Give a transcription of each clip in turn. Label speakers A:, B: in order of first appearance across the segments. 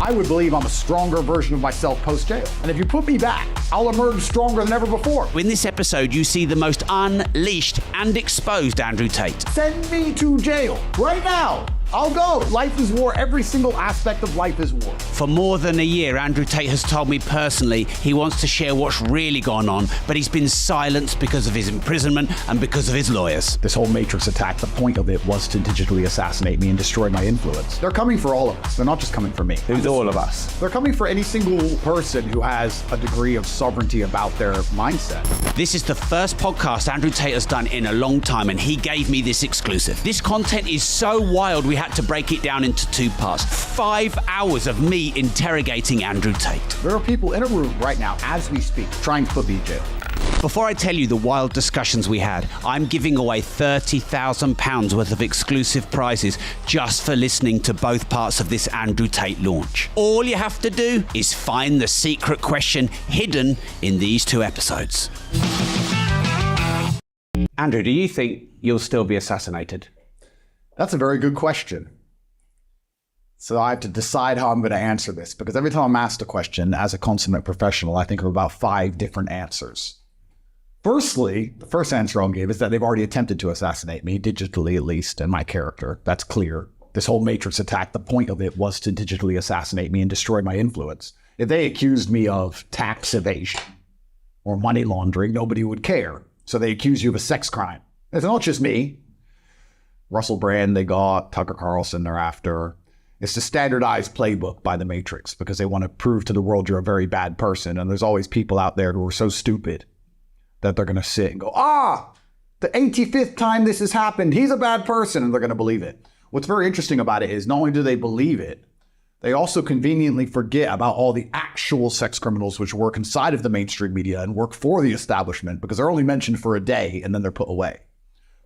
A: I would believe I'm a stronger version of myself post-jail. And if you put me back, I'll emerge stronger than ever before.
B: In this episode, you see the most unleashed and exposed Andrew Tate.
A: Send me to jail right now. I'll go. Life is war. Every single aspect of life is war.
B: For more than a year, Andrew Tate has told me personally he wants to share what's really gone on, but he's been silenced because of his imprisonment and because of his lawyers.
A: This whole Matrix attack, the point of it was to digitally assassinate me and destroy my influence. They're coming for all of us. They're not just coming for me.
C: Who's all of us?
A: They're coming for any single person who has a degree of sovereignty about their mindset.
B: This is the first podcast Andrew Tate has done in a long time, and he gave me this exclusive. This content is so wild, we had to break it down into 2 parts. 5 hours of me interrogating Andrew Tate.
A: There are people in a room right now, as we speak, trying to put me in jail.
B: Before I tell you the wild discussions we had, I'm giving away £30,000 worth of exclusive prizes just for listening to both parts of this Andrew Tate launch. All you have to do is find the secret question hidden in these 2 episodes. Andrew, do you think you'll still be assassinated?
A: That's a very good question. So I have to decide how I'm going to answer this, because every time I'm asked a question as a consummate professional, I think of about 5 different answers. Firstly, the first answer I'll give is that they've already attempted to assassinate me, digitally at least, and my character. That's clear. This whole Matrix attack, the point of it was to digitally assassinate me and destroy my influence. If they accused me of tax evasion or money laundering, nobody would care. So they accuse you of a sex crime. It's not just me. Russell Brand, they got Tucker Carlson, they're after. It's the standardized playbook by the Matrix because they want to prove to the world you're a very bad person. And there's always people out there who are so stupid that they're going to sit and go, the 85th time this has happened, he's a bad person, and they're going to believe it. What's very interesting about it is not only do they believe it, they also conveniently forget about all the actual sex criminals which work inside of the mainstream media and work for the establishment, because they're only mentioned for a day and then they're put away.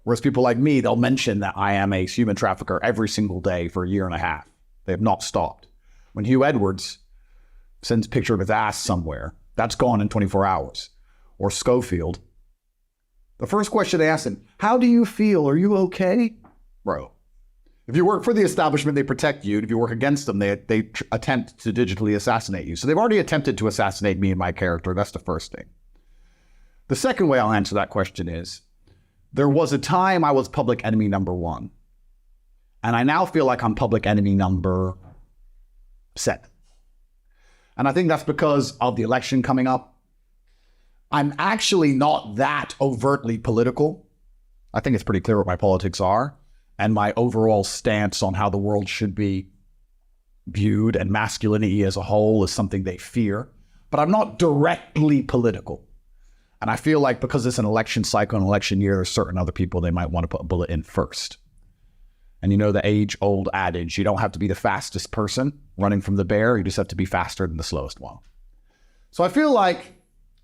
A: Whereas people like me, they'll mention that I am a human trafficker every single day for a year and a half. They have not stopped. When Hugh Edwards sends a picture of his ass somewhere, that's gone in 24 hours. Or Schofield, the first question they ask him, how do you feel? Are you okay? Bro, if you work for the establishment, they protect you. If you work against them, they attempt to digitally assassinate you. So they've already attempted to assassinate me and my character. That's the first thing. The second way I'll answer that question is, there was a time I was public enemy number 1. And I now feel like I'm public enemy number 7. And I think that's because of the election coming up. I'm actually not that overtly political. I think it's pretty clear what my politics are and my overall stance on how the world should be viewed, and masculinity as a whole is something they fear. But I'm not directly political. And I feel like because it's an election cycle, an election year, there's certain other people they might want to put a bullet in first. And you know the age-old adage, you don't have to be the fastest person running from the bear, you just have to be faster than the slowest one. So I feel like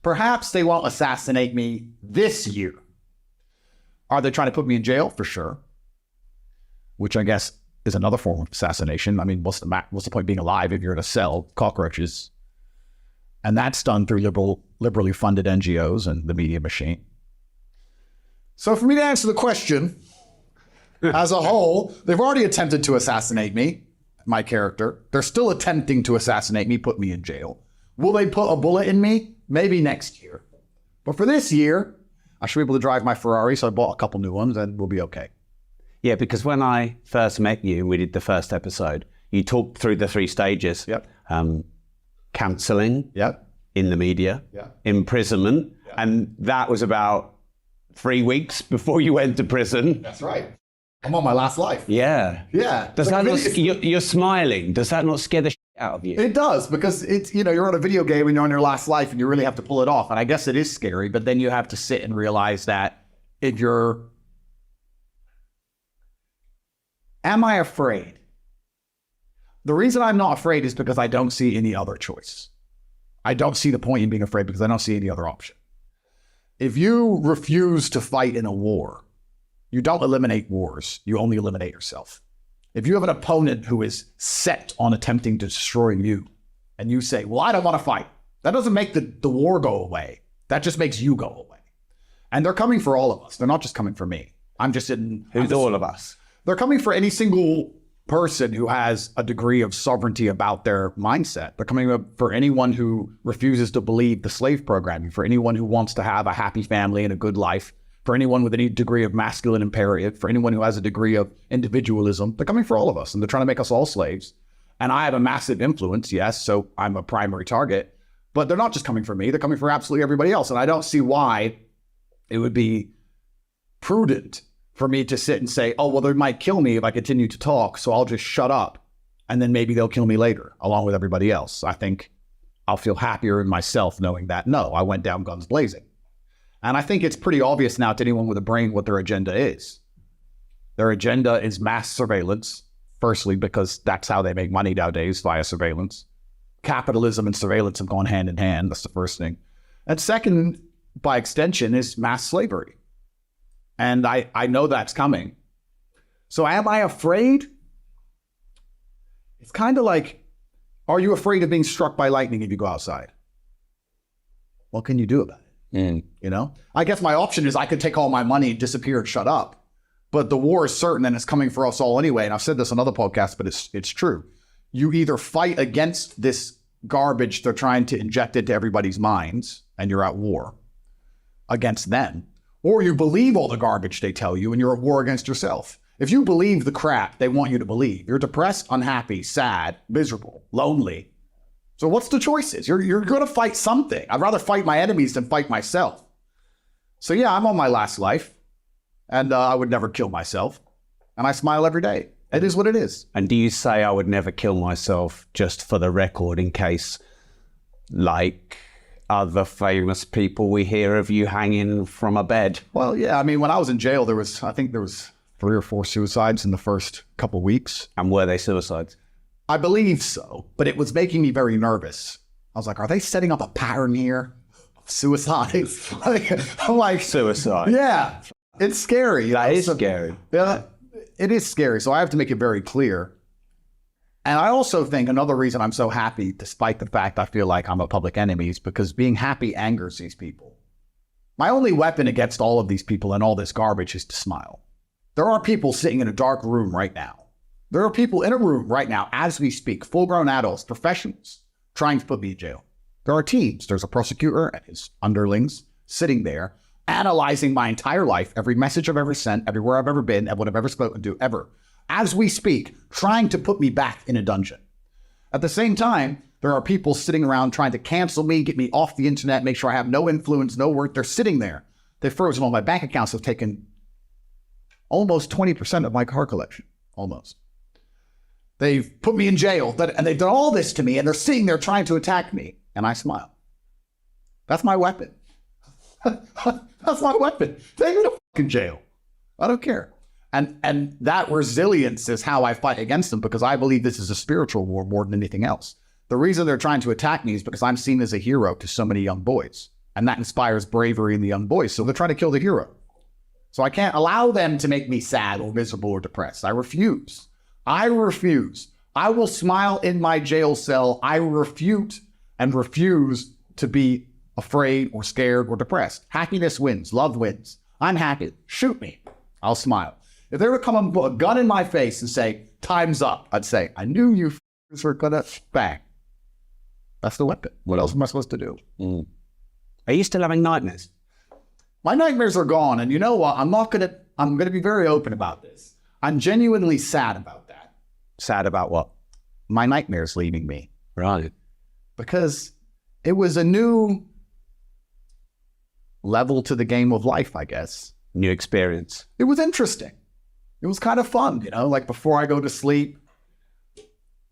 A: perhaps they won't assassinate me this year. Are they trying to put me in jail? For sure. Which I guess is another form of assassination. I mean, what's the point of being alive if you're in a cell, cockroaches? And that's done through liberally funded NGOs and the media machine. So for me to answer the question, as a whole, they've already attempted to assassinate me, my character. They're still attempting to assassinate me, put me in jail. Will they put a bullet in me? Maybe next year. But for this year, I should be able to drive my Ferrari, so I bought a couple new ones and we'll be okay.
C: Yeah, because when I first met you and we did the first episode, you talked through the 3 stages.
A: Yep.
C: Counseling.
A: Yep.
C: In the media.
A: Yep.
C: Imprisonment.
A: Yep.
C: And that was about 3 weeks before you went to prison.
A: That's right. I'm on my last life.
C: Yeah.
A: Yeah.
C: Does that not, you're smiling. Does that not scare the shit out of you?
A: It does, because it's, you're on a video game and you're on your last life and you really have to pull it off. And I guess it is scary, but then you have to sit and realize that if you're, am I afraid? The reason I'm not afraid is because I don't see any other choice. I don't see the point in being afraid because I don't see any other option. If you refuse to fight in a war, you don't eliminate wars, you only eliminate yourself. If you have an opponent who is set on attempting to destroy you, and you say, well, I don't want to fight, that doesn't make the war go away. That just makes you go away. And they're coming for all of us. They're not just coming for me. I'm just in...
C: Who's all of us?
A: They're coming for any single person who has a degree of sovereignty about their mindset. They're coming up for anyone who refuses to believe the slave programming, for anyone who wants to have a happy family and a good life, for anyone with any degree of masculine imperative, for anyone who has a degree of individualism. They're coming for all of us, and they're trying to make us all slaves. And I have a massive influence, yes, so I'm a primary target. But they're not just coming for me, they're coming for absolutely everybody else. And I don't see why it would be prudent for me to sit and say, oh, well, they might kill me if I continue to talk, so I'll just shut up, and then maybe they'll kill me later, along with everybody else. I think I'll feel happier in myself knowing that, no, I went down guns blazing. And I think it's pretty obvious now to anyone with a brain what their agenda is. Their agenda is mass surveillance, firstly, because that's how they make money nowadays, via surveillance. Capitalism and surveillance have gone hand in hand. That's the first thing. And second, by extension, is mass slavery. And I know that's coming. So am I afraid? It's kind of like, are you afraid of being struck by lightning if you go outside? What can you do about it? You know? I guess my option is I could take all my money, disappear, and shut up. But the war is certain and it's coming for us all anyway. And I've said this on other podcasts, but it's true. You either fight against this garbage they're trying to inject into everybody's minds, and you're at war against them, or you believe all the garbage they tell you and you're at war against yourself. If you believe the crap they want you to believe, you're depressed, unhappy, sad, miserable, lonely. So what's the choices? You're going to fight something. I'd rather fight my enemies than fight myself. So yeah, I'm on my last life, and I would never kill myself. And I smile every day. It is what it is.
C: And do you say I would never kill myself just for the record in case, like other famous people we hear of you hanging from a bed?
A: Well, yeah. I mean, when I was in jail, I think there was 3 or 4 suicides in the first couple of weeks.
C: And were they suicides?
A: I believe so, but it was making me very nervous. I was like, are they setting up a pattern here of suicide? I'm like,
C: Suicide.
A: yeah, it's scary. You know?
C: That is scary.
A: Yeah, it is scary. So I have to make it very clear. And I also think another reason I'm so happy, despite the fact I feel like I'm a public enemy, is because being happy angers these people. My only weapon against all of these people and all this garbage is to smile. There are people sitting in a dark room right now. There are people in a room right now, as we speak, full-grown adults, professionals, trying to put me in jail. There are teams. There's a prosecutor and his underlings sitting there, analyzing my entire life, every message I've ever sent, everywhere I've ever been, and what I've ever spoken to, ever. As we speak, trying to put me back in a dungeon. At the same time, there are people sitting around trying to cancel me, get me off the internet, make sure I have no influence, no worth. They're sitting there. They've frozen all my bank accounts, have taken almost 20% of my car collection. Almost. They've put me in jail, and they've done all this to me, and they're sitting there trying to attack me, and I smile. That's my weapon. That's my weapon. Take me to fucking jail. I don't care. And that resilience is how I fight against them, because I believe this is a spiritual war more than anything else. The reason they're trying to attack me is because I'm seen as a hero to so many young boys, and that inspires bravery in the young boys. So they're trying to kill the hero. So I can't allow them to make me sad or miserable or depressed. I refuse. I refuse. I will smile in my jail cell. I refute and refuse to be afraid or scared or depressed. Happiness wins. Love wins. I'm happy. Shoot me. I'll smile. If they were to come and put a gun in my face and say, time's up, I'd say, I knew you were gonna bang. That's the weapon. What else am I supposed to do?
C: Are you still having nightmares?
A: My nightmares are gone. And you know what? I'm gonna be very open about this. I'm genuinely sad about that.
C: Sad about what?
A: My nightmares leaving me.
C: Right.
A: Because it was a new level to the game of life, I guess.
C: New experience.
A: It was interesting. It was kind of fun, you know, like before I go to sleep.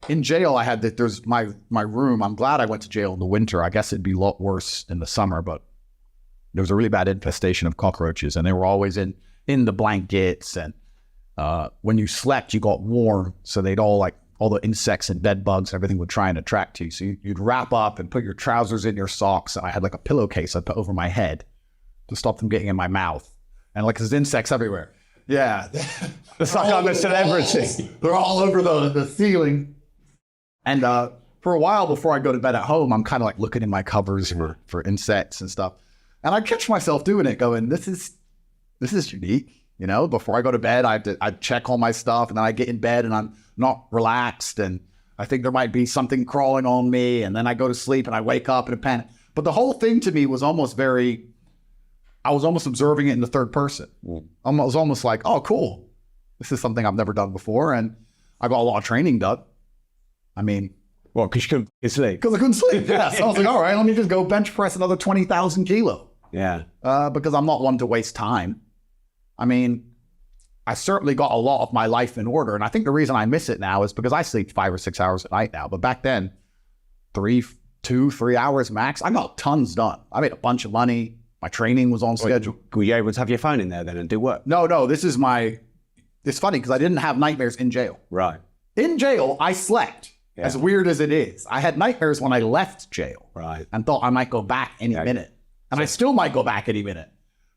A: In jail, I had there's my room. I'm glad I went to jail in the winter. I guess it'd be a lot worse in the summer, but there was a really bad infestation of cockroaches, and they were always in the blankets. And when you slept, you got warm, so they'd all the insects and bed bugs and everything would try and attract you. So you'd wrap up and put your trousers in your socks. And I had like a pillowcase I put over my head to stop them getting in my mouth. And like there's insects everywhere. Yeah.
C: It's like I'm a celebrity.
A: They're all over the ceiling. And for a while before I go to bed at home, I'm kind of like looking in my covers for insects and stuff. And I catch myself doing it, going, this is unique. You know, before I go to bed, I'd check all my stuff, and then I get in bed and I'm not relaxed, and I think there might be something crawling on me, and then I go to sleep and I wake up in a panic. But the whole thing to me was almost I was almost observing it in the third person. I was almost like, oh, cool. This is something I've never done before. And I got a lot of training done. I mean,
C: Well, because you couldn't sleep.
A: because I couldn't sleep. Yeah. So I was like, all right, let me just go bench press another 20,000 kilo.
C: Yeah.
A: Because I'm not one to waste time. I mean, I certainly got a lot of my life in order. And I think the reason I miss it now is because I sleep 5 or 6 hours a night now. But back then, 2-3 hours max, I got tons done. I made a bunch of money. My training was on schedule.
C: Were you able to have your phone in there then and do work?
A: No, it's funny because I didn't have nightmares in jail.
C: Right.
A: In jail, I slept, as weird as it is. I had nightmares when I left jail.
C: Right.
A: And thought I might go back any minute. And I still might go back any minute.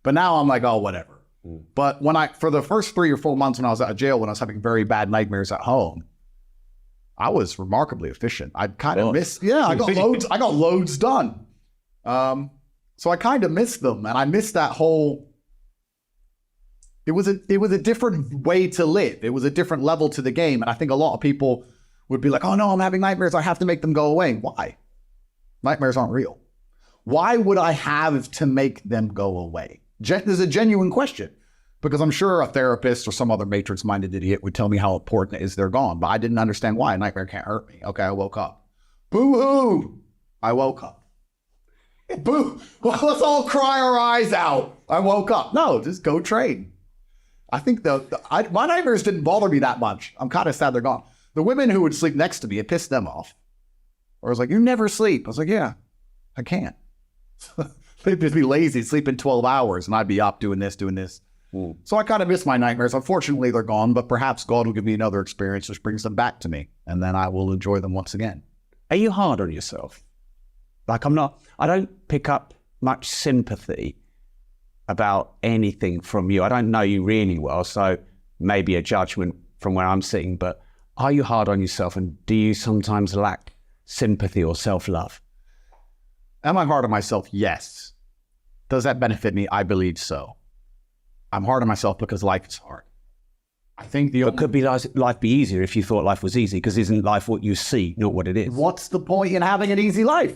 A: But now I'm like, oh, whatever. But for the first 3 or 4 months when I was out of jail, when I was having very bad nightmares at home, I was remarkably efficient. I kind of I got loads done. So I kind of missed them, and I missed that whole. It was a different way to live. It was a different level to the game, and I think a lot of people would be like, "Oh no, I'm having nightmares. I have to make them go away." Why? Nightmares aren't real. Why would I have to make them go away? There's a genuine question, because I'm sure a therapist or some other matrix-minded idiot would tell me how important it is they're gone, but I didn't understand why. A nightmare can't hurt me. Okay, I woke up. Boo-hoo! I woke up. Boo! Well, let's all cry our eyes out. I woke up. No, just go train. I think my nightmares didn't bother me that much. I'm kind of sad they're gone. The women who would sleep next to me, it pissed them off. Or I was like, you never sleep. I was like, yeah, I can't. They'd just be lazy, sleeping 12 hours, and I'd be up doing this. So I kind of miss my nightmares. Unfortunately, they're gone, but perhaps God will give me another experience which brings them back to me, and then I will enjoy them once again.
C: Are you hard on yourself? Like I don't pick up much sympathy about anything from you. I don't know you really well, so maybe a judgment from where I'm sitting, but are you hard on yourself, and do you sometimes lack sympathy or self-love?
A: Am I hard on myself? Yes. Does that benefit me? I believe so. I'm hard on myself because life is hard. I think
C: But could life be easier if you thought life was easy? Because isn't life what you see, not what it is?
A: What's the point in having an easy life?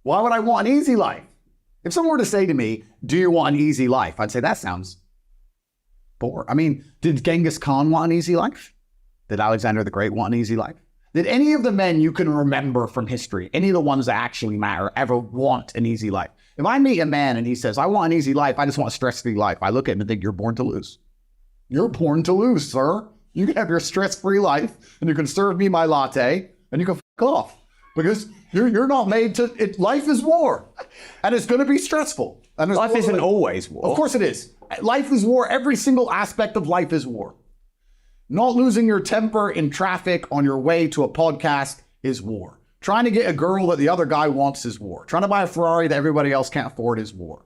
A: Why would I want an easy life? If someone were to say to me, do you want an easy life? I'd say, that sounds boring. I mean, did Genghis Khan want an easy life? Did Alexander the Great want an easy life? Did any of the men you can remember from history, any of the ones that actually matter, ever want an easy life? If I meet a man and he says, I want an easy life, I just want a stress-free life, I look at him and think, you're born to lose. You're born to lose, sir. You can have your stress-free life, and you can serve me my latte, and you can fuck off. Because you're not made to, life is war. And it's going to be stressful. And
C: life isn't always war.
A: Of course it is. Life is war. Every single aspect of life is war. Not losing your temper in traffic on your way to a podcast is war. Trying to get a girl that the other guy wants is war. Trying to buy a Ferrari that everybody else can't afford is war.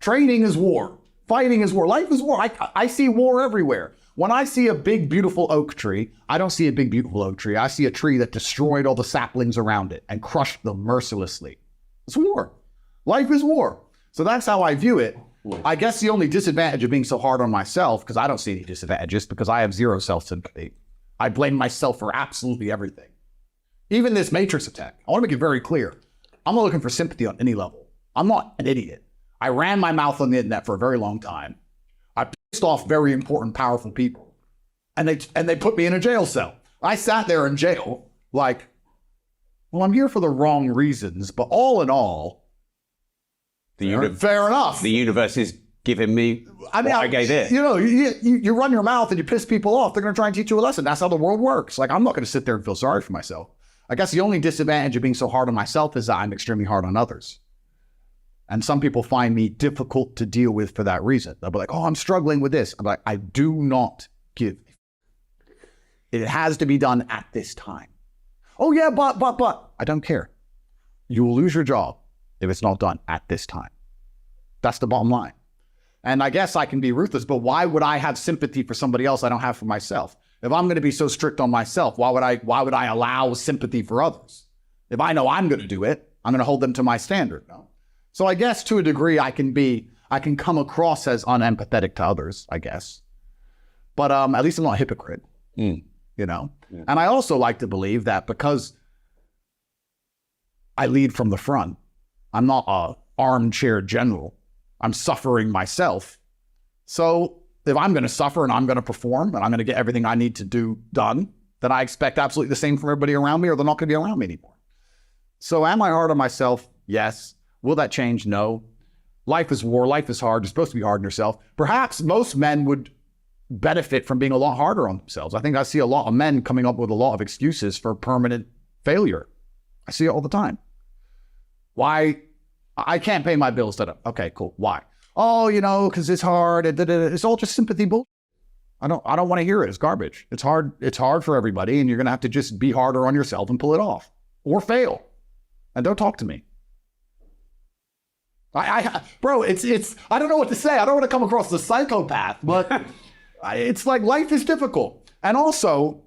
A: Training is war. Fighting is war. Life is war. I see war everywhere. When I see a big, beautiful oak tree, I don't see a big, beautiful oak tree. I see a tree that destroyed all the saplings around it and crushed them mercilessly. It's war. Life is war. So that's how I view it. I guess the only disadvantage of being so hard on myself, because I don't see any disadvantages, because I have zero self-sympathy. I blame myself for absolutely everything. Even this Matrix attack, I want to make it very clear. I'm not looking for sympathy on any level. I'm not an idiot. I ran my mouth on the internet for a very long time. I pissed off very important, powerful people. And they put me in a jail cell. I sat there in jail like, well, I'm here for the wrong reasons, but all in all, fair enough.
C: The universe is giving me I gave it.
A: You know, you run your mouth and you piss people off, they're going to try and teach you a lesson. That's how the world works. Like, I'm not going to sit there and feel sorry for myself. I guess the only disadvantage of being so hard on myself is that I'm extremely hard on others. And some people find me difficult to deal with for that reason. They'll be like, oh, I'm struggling with this. I'm like, I do not give. It has to be done at this time. Oh yeah, but. I don't care. You will lose your job if it's not done at this time. That's the bottom line. And I guess I can be ruthless, but why would I have sympathy for somebody else I don't have for myself? If I'm going to be so strict on myself, why would I allow sympathy for others? If I know I'm going to do it, I'm going to hold them to my standard. No? So I guess to a degree I can be I can come across as unempathetic to others, I guess. But at least I'm not a hypocrite, you know? Yeah. And I also like to believe that because I lead from the front, I'm not a armchair general. I'm suffering myself. So if I'm going to suffer and I'm going to perform and I'm going to get everything I need to do done, then I expect absolutely the same from everybody around me, or they're not going to be around me anymore. So am I hard on myself? Yes. Will that change? No. Life is war. Life is hard. You're supposed to be hard on yourself. Perhaps most men would benefit from being a lot harder on themselves. I think I see a lot of men coming up with a lot of excuses for permanent failure. I see it all the time. Why? I can't pay my bills. Okay, cool. Why? Oh, you know, because it's hard. It's all just sympathy bullshit. I don't want to hear it. It's garbage. It's hard. It's hard for everybody, and you're gonna have to just be harder on yourself and pull it off, or fail. And don't talk to me. Bro, it's. I don't know what to say. I don't want to come across as a psychopath, but it's like life is difficult. And also,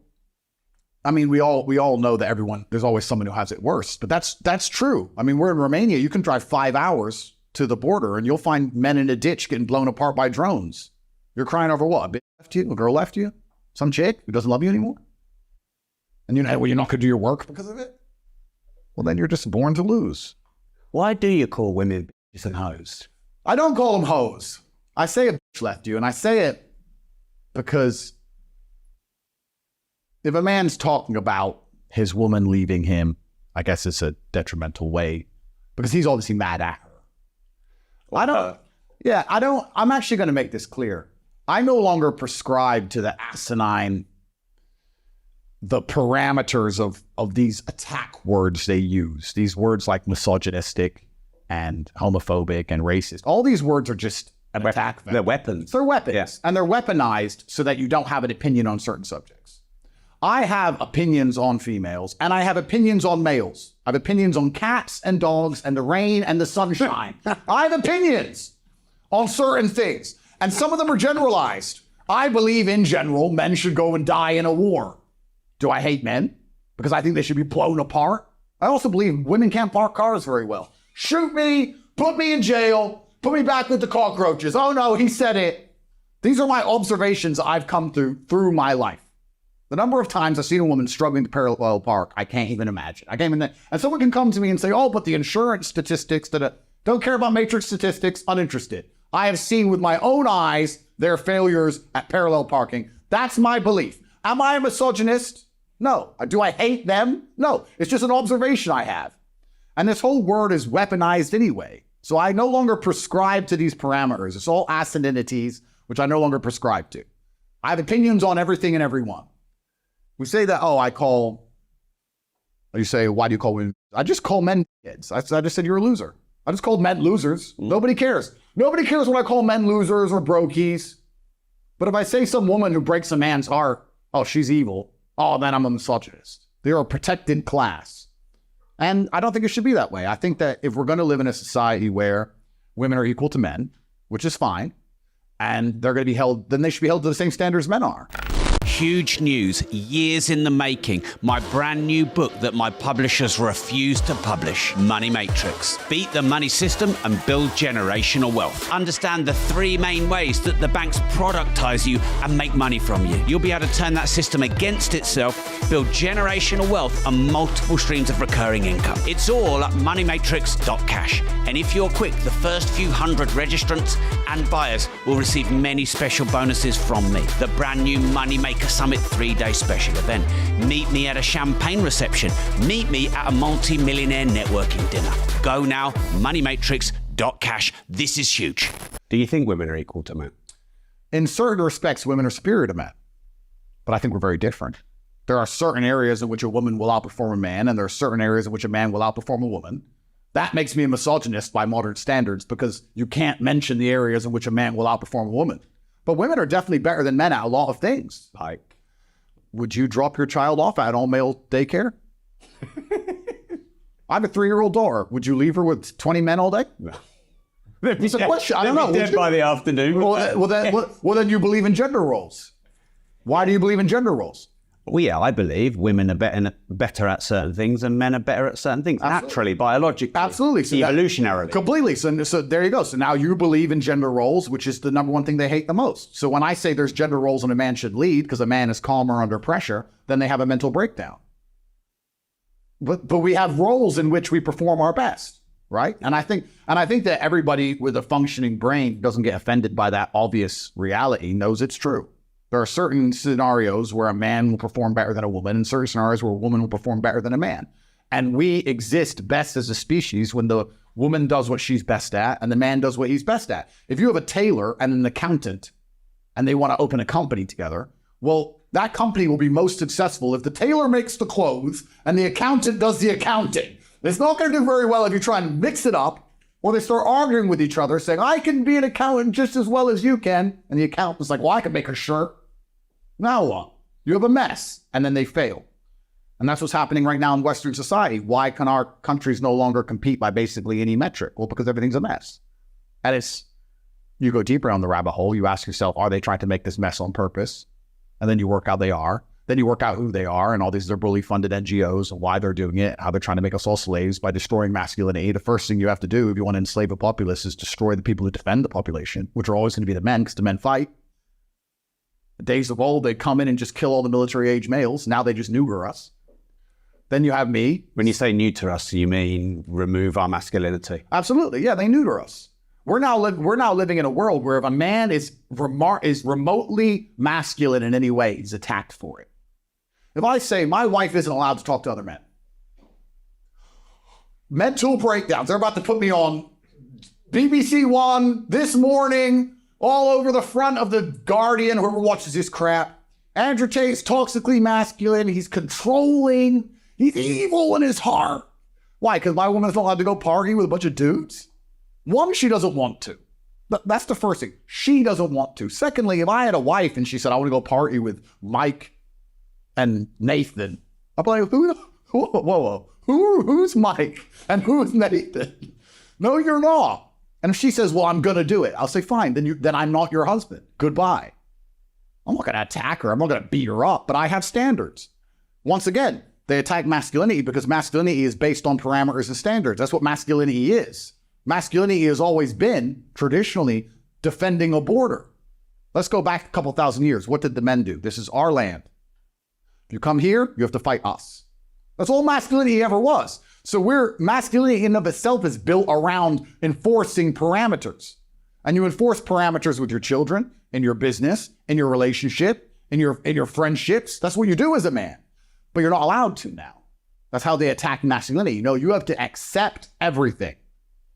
A: I mean, we all know that there's always someone who has it worse, but that's true. I mean, we're in Romania. You can drive 5 hours to the border and you'll find men in a ditch getting blown apart by drones. You're crying over what? A bitch left you? A girl left you? Some chick who doesn't love you anymore? And you're not going to do your work because of it? Well, then you're just born to lose.
C: Why do you call women bitches and hoes?
A: I don't call them hoes. I say a bitch left you, and I say it because if a man's talking about his woman leaving him, I guess it's a detrimental way because he's obviously mad at her. I'm actually going to make this clear. I no longer prescribe to the asinine, the parameters of these attack words they use. These words like misogynistic and homophobic and racist. All these words are just an attack.
C: They're weapons.
A: They're weapons.
C: Yes.
A: And they're weaponized so that you don't have an opinion on certain subjects. I have opinions on females and I have opinions on males. I have opinions on cats and dogs and the rain and the sunshine. I have opinions on certain things. And some of them are generalized. I believe in general, men should go and die in a war. Do I hate men? Because I think they should be blown apart. I also believe women can't park cars very well. Shoot me, put me in jail, put me back with the cockroaches. Oh no, he said it. These are my observations I've come through my life. The number of times I've seen a woman struggling to parallel park, I can't even imagine. And someone can come to me and say, oh, but the insurance statistics, don't care about matrix statistics, uninterested. I have seen with my own eyes their failures at parallel parking. That's my belief. Am I a misogynist? No. Do I hate them? No. It's just an observation I have. And this whole word is weaponized anyway. So I no longer prescribe to these parameters. It's all acidinities, which I no longer prescribe to. I have opinions on everything and everyone. We say that, you say, why do you call women? I just call men kids. I just said you're a loser. I just called men losers. Nobody cares. Nobody cares when I call men losers or brokies. But if I say some woman who breaks a man's heart, oh, she's evil. Oh, then I'm a misogynist. They're a protected class. And I don't think it should be that way. I think that if we're going to live in a society where women are equal to men, which is fine, and they're going to be held, then they should be held to the same standards men are.
B: Huge news, years in the making. My brand new book that my publishers refuse to publish, Money Matrix. Beat the money system and build generational wealth. Understand the 3 main ways that the banks productize you and make money from you. You'll be able to turn that system against itself, build generational wealth and multiple streams of recurring income. It's all at moneymatrix.cash. And if you're quick, the first few hundred registrants and buyers will receive many special bonuses from me. The brand new Money Maker Summit 3-day special event. Meet me at a champagne reception. Meet me at a multi-millionaire networking dinner. Go now, moneymatrix.cash. This is huge.
C: Do you think women are equal to men?
A: In certain respects, women are superior to men. But I think we're very different. There are certain areas in which a woman will outperform a man, and there are certain areas in which a man will outperform a woman. That makes me a misogynist by modern standards because you can't mention the areas in which a man will outperform a woman. But women are definitely better than men at a lot of things. Like, would you drop your child off at all-male daycare? I have a 3-year-old daughter. Would you leave her with 20 men all day? No. It's a question. I don't know.
C: Dead by the afternoon.
A: Well, then you believe in gender roles. Why do you believe in gender roles?
C: Well, yeah, I believe women are better at certain things and men are better at certain things.
A: Absolutely.
C: Naturally, biologically.
A: Absolutely. So
C: evolutionarily.
A: Completely. So there you go. So now you believe in gender roles, which is the number one thing they hate the most. So when I say there's gender roles and a man should lead because a man is calmer under pressure, then they have a mental breakdown. But we have roles in which we perform our best, right? And I think that everybody with a functioning brain doesn't get offended by that obvious reality, knows it's true. There are certain scenarios where a man will perform better than a woman, and certain scenarios where a woman will perform better than a man. And we exist best as a species when the woman does what she's best at and the man does what he's best at. If you have a tailor and an accountant and they want to open a company together, well, that company will be most successful if the tailor makes the clothes and the accountant does the accounting. It's not going to do very well if you try and mix it up, or they start arguing with each other saying, I can be an accountant just as well as you can. And the accountant's like, well, I can make a shirt. Now what? You have a mess. And then they fail. And that's what's happening right now in Western society. Why can our countries no longer compete by basically any metric? Well, because everything's a mess. And you go deeper on the rabbit hole, you ask yourself, are they trying to make this mess on purpose? And then you work out they are. Then you work out who they are and all these are bully funded NGOs and why they're doing it, how they're trying to make us all slaves by destroying masculinity. The first thing you have to do if you want to enslave a populace is destroy the people who defend the population, which are always going to be the men because the men fight. The days of old, they'd come in and just kill all the military-age males. Now they just neuter us. Then you have me.
C: When you say neuter us, you mean remove our masculinity?
A: Absolutely. Yeah, they neuter us. We're now living in a world where if a man is remotely masculine in any way, he's attacked for it. If I say my wife isn't allowed to talk to other men, mental breakdowns. They're about to put me on BBC One this morning, all over the front of the Guardian, whoever watches this crap. Andrew Tate's toxically masculine. He's controlling. He's evil in his heart. Why? Because my woman's not allowed to go party with a bunch of dudes? One, she doesn't want to. That's the first thing. She doesn't want to. Secondly, if I had a wife and she said, I want to go party with Mike and Nathan, I'm like, who's Mike and who's Nathan? No, you're not. And if she says, well, I'm going to do it, I'll say, fine, then I'm not your husband. Goodbye. I'm not going to attack her. I'm not going to beat her up, but I have standards. Once again, they attack masculinity because masculinity is based on parameters and standards. That's what masculinity is. Masculinity has always been, traditionally, defending a border. Let's go back a couple thousand years. What did the men do? This is our land. If you come here, you have to fight us. That's all masculinity ever was. So masculinity in and of itself is built around enforcing parameters. And you enforce parameters with your children, in your business, in your relationship, in your friendships. That's what you do as a man. But you're not allowed to now. That's how they attack masculinity. You have to accept everything,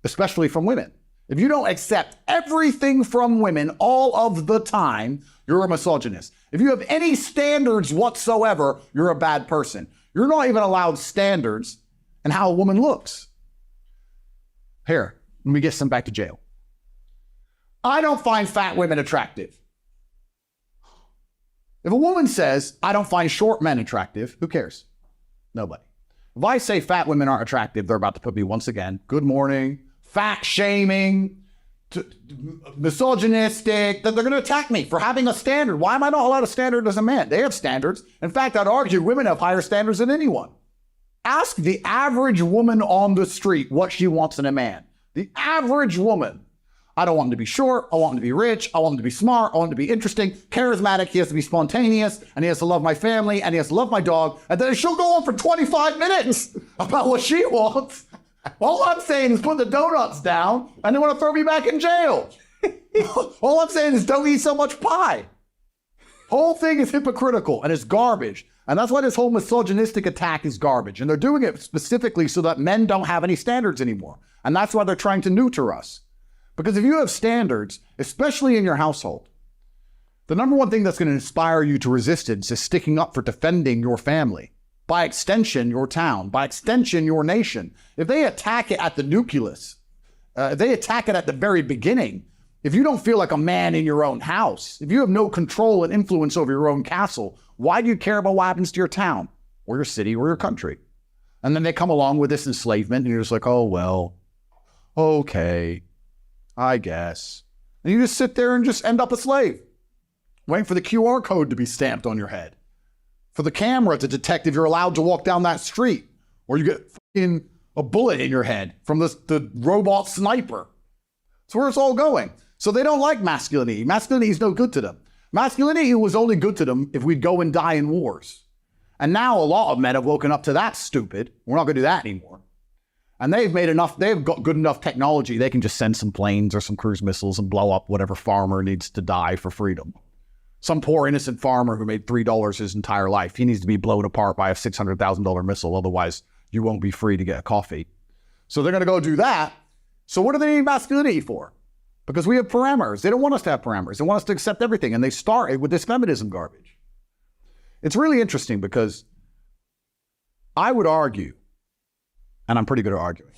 A: especially from women. If you don't accept everything from women all of the time, you're a misogynist. If you have any standards whatsoever, you're a bad person. You're not even allowed standards in how a woman looks. Here, let me get sent back to jail. I don't find fat women attractive. If a woman says, I don't find short men attractive, who cares? Nobody. If I say fat women aren't attractive, they're about to put me once again, good morning, fat shaming, misogynistic, that they're going to attack me for having a standard. Why am I not allowed a standard as a man? They have standards. In fact, I'd argue women have higher standards than anyone. Ask the average woman on the street what she wants in a man. The average woman. I don't want him to be short. I want him to be rich. I want him to be smart. I want him to be interesting, charismatic. He has to be spontaneous, and he has to love my family, and he has to love my dog. And then she'll go on for 25 minutes about what she wants. All I'm saying is put the donuts down, and they want to throw me back in jail. All I'm saying is don't eat so much pie. Whole thing is hypocritical, and it's garbage. And that's why this whole misogynistic attack is garbage. And they're doing it specifically so that men don't have any standards anymore. And that's why they're trying to neuter us. Because if you have standards, especially in your household, the number one thing that's going to inspire you to resistance is sticking up for defending your family. By extension, your town. By extension, your nation. If they attack it at the nucleus, if they attack it at the very beginning, if you don't feel like a man in your own house, if you have no control and influence over your own castle, why do you care about what happens to your town or your city or your country? And then they come along with this enslavement and you're just like, oh, well, okay, I guess. And you just sit there and just end up a slave, waiting for the QR code to be stamped on your head. for the camera to detect if you're allowed to walk down that street, or you get fucking a bullet in your head from the robot sniper. That's where it's all going. So they don't like masculinity. Masculinity is no good to them. Masculinity was only good to them if we'd go and die in wars. And now a lot of men have woken up to that stupid. We're not going to do that anymore. And they've got good enough technology, they can just send some planes or some cruise missiles and blow up whatever farmer needs to die for freedom. Some poor innocent farmer who made $3 his entire life, he needs to be blown apart by a $600,000 missile, otherwise you won't be free to get a coffee. So they're going to go do that. So what do they need masculinity for? Because we have parameters. They don't want us to have parameters. They want us to accept everything. And they start with this feminism garbage. It's really interesting because I would argue, and I'm pretty good at arguing.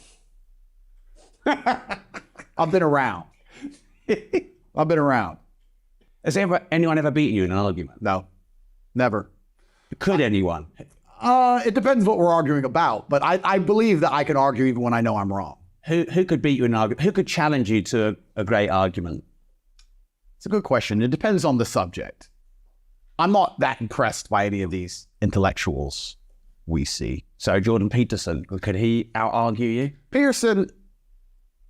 A: I've been around.
C: Has anyone ever beaten you in an argument?
A: No, never.
C: Could anyone?
A: It depends what we're arguing about, but I believe that I can argue even when I know I'm wrong.
C: Who could beat you in an argument? Who could challenge you to a great argument?
A: It's a good question. It depends on the subject. I'm not that impressed by any of these intellectuals we see.
C: So Jordan Peterson, could he out-argue you?
A: Peterson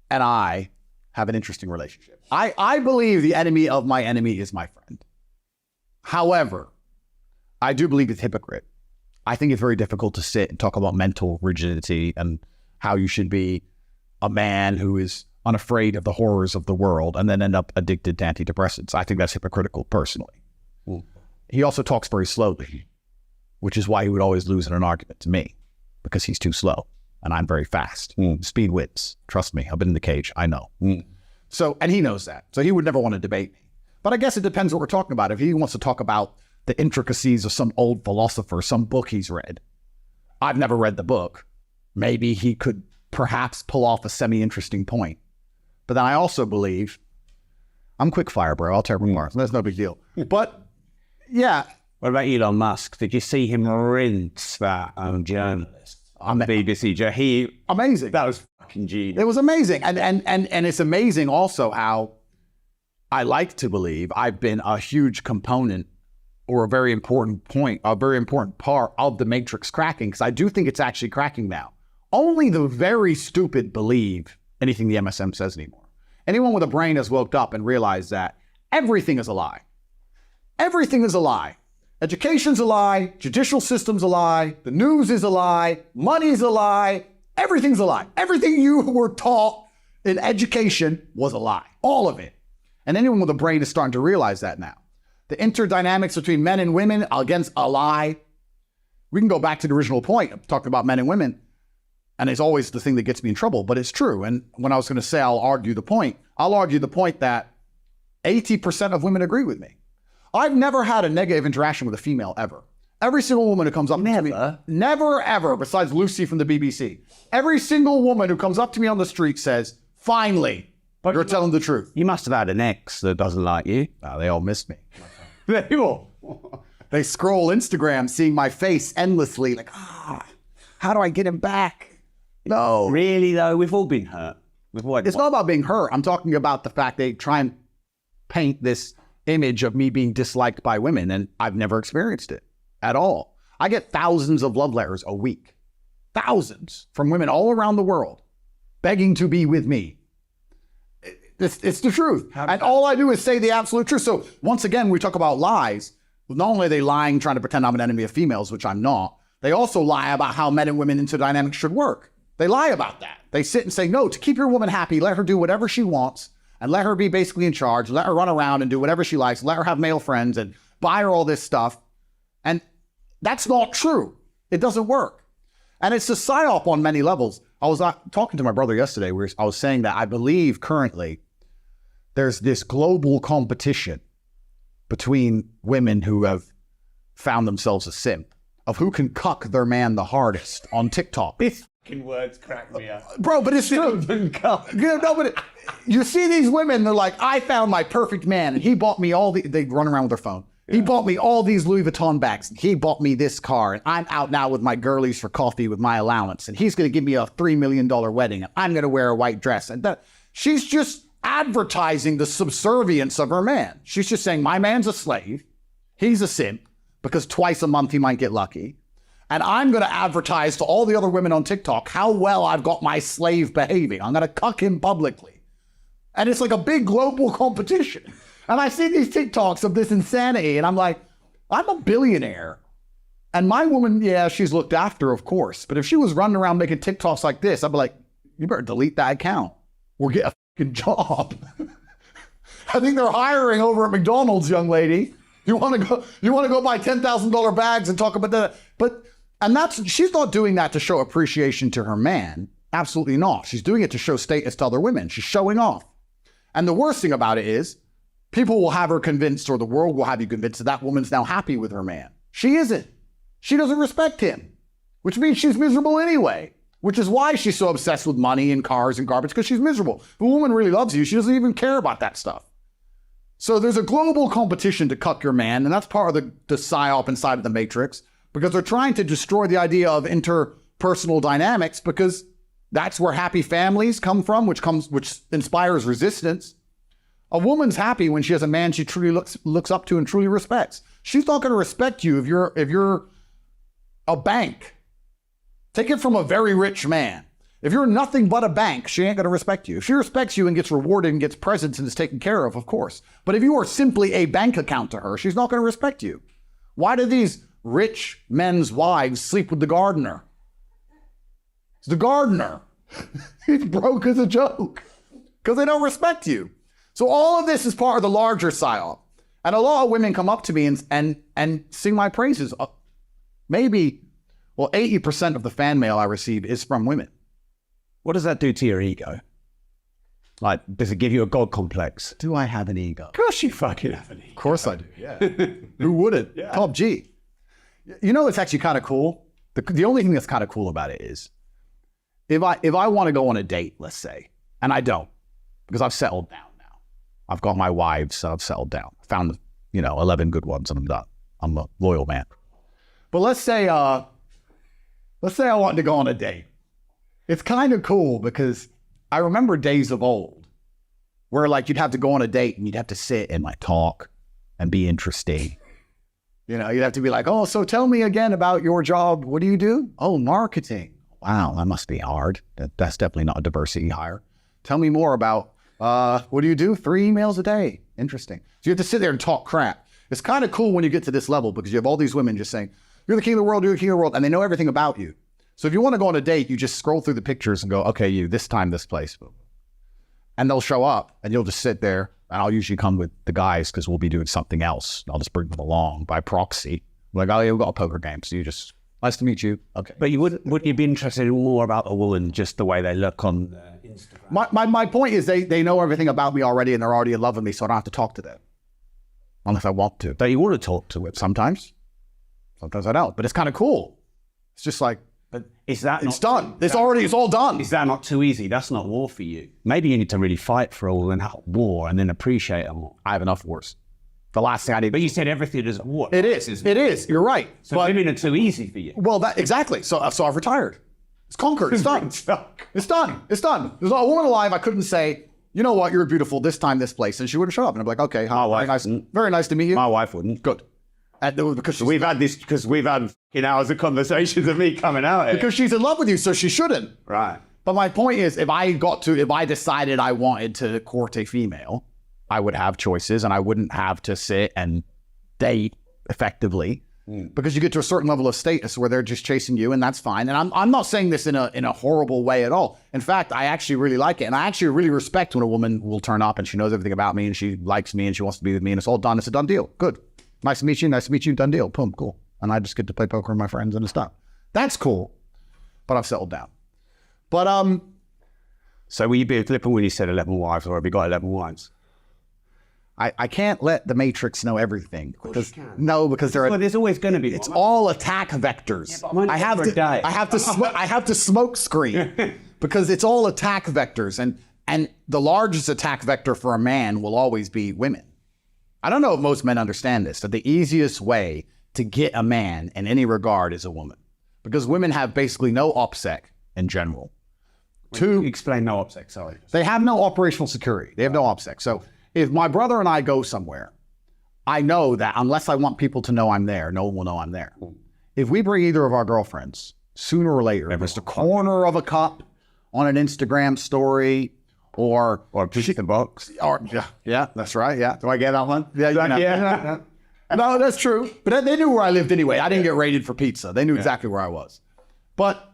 A: and I have an interesting relationship. I believe the enemy of my enemy is my friend. However, I do believe it's hypocrite. I think it's very difficult to sit and talk about mental rigidity and how you should be a man who is unafraid of the horrors of the world and then end up addicted to antidepressants. I think that's hypocritical personally.
C: Mm.
A: He also talks very slowly, which is why he would always lose in an argument to me, because he's too slow and I'm very fast. Speed wins. Trust me. I've been in the cage. I know. So, and he knows that. So he would never want to debate me. But I guess it depends what we're talking about. If he wants to talk about the intricacies of some old philosopher, some book he's read, I've never read the book. Maybe he could perhaps pull off a semi-interesting point. But then I also believe, I'm quick fire, bro. I'll tear remarks. That's no big deal. But yeah.
C: What about Elon Musk? Did you see him rinse that journalist on the BBC?
A: Amazing.
C: That was fucking genius.
A: It was amazing. And it's amazing also how I like to believe I've been a huge component or a very important part of the Matrix cracking, because I do think it's actually cracking now. Only the very stupid believe anything the MSM says anymore. Anyone with a brain has woke up and realized that everything is a lie. Everything is a lie. Education's a lie. Judicial system's a lie. The news is a lie. Money's a lie. Everything's a lie. Everything you were taught in education was a lie. All of it. And anyone with a brain is starting to realize that now. The interdynamics between men and women against a lie. We can go back to the original point of talking about men and women. And it's always the thing that gets me in trouble, but it's true. And when I was going to say I'll argue the point that 80% of women agree with me. I've never had a negative interaction with a female ever. Every single woman who comes up to me, never ever, besides Lucy from the BBC, every single woman who comes up to me on the street says, finally, you're telling the truth.
C: You must have had an ex that doesn't like you.
A: Oh, they all miss me. They all. They scroll Instagram seeing my face endlessly, like, how do I get him back? No.
C: Really, though? We've all been hurt.
A: It's not about being hurt. I'm talking about the fact they try and paint this image of me being disliked by women, and I've never experienced it at all. I get thousands of love letters a week. Thousands from women all around the world begging to be with me. It's the truth. And all I do is say the absolute truth. So once again, we talk about lies. Not only are they lying, trying to pretend I'm an enemy of females, which I'm not, they also lie about how men and women interdynamics should work. They lie about that. They sit and say, no, to keep your woman happy, let her do whatever she wants and let her be basically in charge. Let her run around and do whatever she likes. Let her have male friends and buy her all this stuff. And that's not true. It doesn't work. And it's a psyop on many levels. I was talking to my brother yesterday where I was saying that I believe currently there's this global competition between women who have found themselves a simp of who can cuck their man the hardest on TikTok.
C: These fucking words crack me up.
A: Bro, but it's true. You see these women, they're like, I found my perfect man and he bought me they run around with their phone. Yeah. He bought me all these Louis Vuitton bags. And he bought me this car. And I'm out now with my girlies for coffee with my allowance. And he's going to give me a $3 million wedding. And I'm going to wear a white dress. And she's just advertising the subservience of her man. She's just saying, my man's a slave. He's a simp. because twice a month he might get lucky. And I'm going to advertise to all the other women on TikTok how well I've got my slave behaving. I'm going to cuck him publicly. And it's like a big global competition. And I see these TikToks of this insanity, and I'm like, I'm a billionaire. And my woman, yeah, she's looked after, of course. But if she was running around making TikToks like this, I'd be like, you better delete that account or get a fucking job. I think they're hiring over at McDonald's, young lady. You want to go buy $10,000 bags and talk about that. She's not doing that to show appreciation to her man. Absolutely not. She's doing it to show status to other women. She's showing off. And the worst thing about it is people will have her convinced, or the world will have you convinced, that woman's now happy with her man. She isn't. She doesn't respect him, which means she's miserable anyway, which is why she's so obsessed with money and cars and garbage, because she's miserable. If a woman really loves you, she doesn't even care about that stuff. So there's a global competition to cuck your man, and that's part of the psyop inside of the Matrix, because they're trying to destroy the idea of interpersonal dynamics, because that's where happy families come from, which inspires resistance. A woman's happy when she has a man she truly looks up to and truly respects. She's not going to respect you if you're a bank. Take it from a very rich man. If you're nothing but a bank, she ain't going to respect you. If she respects you and gets rewarded and gets presents and is taken care of course. But if you are simply a bank account to her, she's not going to respect you. Why do these rich men's wives sleep with the gardener? It's the gardener. He's broke as a joke because they don't respect you. So all of this is part of the larger psyop. And a lot of women come up to me and sing my praises. Maybe, 80% of the fan mail I receive is from women.
C: What does that do to your ego? Like, does it give you a God complex?
A: Do I have an ego?
C: Of course you fucking have an ego.
A: Of course I do, yeah. Who wouldn't? Yeah. Top G. You know, it's actually kind of cool. The only thing that's kind of cool about it is, if I want to go on a date, let's say, and I don't, because I've settled down now. I've got my wives, so I've settled down. I found, 11 good ones, and I'm done. I'm a loyal man. But let's say I wanted to go on a date. It's kind of cool because I remember days of old where you'd have to go on a date and you'd have to sit and talk and be interesting. You'd have to be like, oh, so tell me again about your job. What do you do? Oh, marketing. Wow, that must be hard. That's definitely not a diversity hire. Tell me more about, what do you do? 3 emails a day. Interesting. So you have to sit there and talk crap. It's kind of cool when you get to this level because you have all these women just saying, you're the king of the world, you're the king of the world, and they know everything about you. So if you want to go on a date, you just scroll through the pictures and go, okay, you, this time, this place. And they'll show up and you'll just sit there, and I'll usually come with the guys because we'll be doing something else. I'll just bring them along by proxy. Like, oh yeah, we've got a poker game. So you just, nice to meet you. Okay.
C: But wouldn't you be interested in more about a woman just the way they look on Instagram?
A: My point is they know everything about me already and they're already in love with me, so I don't have to talk to them. Unless I want to.
C: Don't you want to talk to it?
A: Sometimes. Sometimes I don't. But it's kind of cool. It's just like,
C: but is that
A: it's done. It's all done.
C: Is that not too easy? That's not war for you. Maybe you need to really fight for all and have war and then appreciate it more.
A: I have enough wars. The last thing I need.
C: But you said everything is war.
A: It is. It is. You're right.
C: So women are too easy for you.
A: Well, exactly. So I've retired. It's conquered. It's done. It's done. It's done. There's not a woman alive I couldn't say, you know what, you're beautiful this time, this place. And she wouldn't show up. And I'm like, okay, very nice to meet you.
C: My wife wouldn't.
A: Good. Because
C: we've had hours of conversations of me coming out here.
A: Because she's in love with you, so she shouldn't.
C: Right.
A: But my point is, if I decided I wanted to court a female, I would have choices and I wouldn't have to sit and date effectively. Because you get to a certain level of status where they're just chasing you, and that's fine. And I'm not saying this in a horrible way at all. In fact, I actually really like it. And I actually really respect when a woman will turn up and she knows everything about me and she likes me and she wants to be with me and it's all done. It's a done deal. Good. Nice to meet you, done deal. Boom, cool. And I just get to play poker with my friends and it's done. That's cool. But I've settled down. But
C: so will you be flippant when you said 11 wives, or have you got 11 wives?
A: I can't let the Matrix know everything. Because
C: there's always going to be.
A: It's all attack vectors. Yeah, I have to smoke screen because it's all attack vectors, and the largest attack vector for a man will always be women. I don't know if most men understand this, that the easiest way to get a man in any regard is a woman, because women have basically no OPSEC in general.
C: Explain no OPSEC, sorry.
A: They have no operational security. They have no OPSEC. So if my brother and I go somewhere, I know that unless I want people to know I'm there, no one will know I'm there. If we bring either of our girlfriends, sooner or later, just a corner of a cup on an Instagram story, or
C: a pizza box.
A: Or yeah, that's right. Yeah, do I get that one? Yeah. No, that's true. But they knew where I lived anyway. I didn't get raided for pizza. They knew exactly where I was. But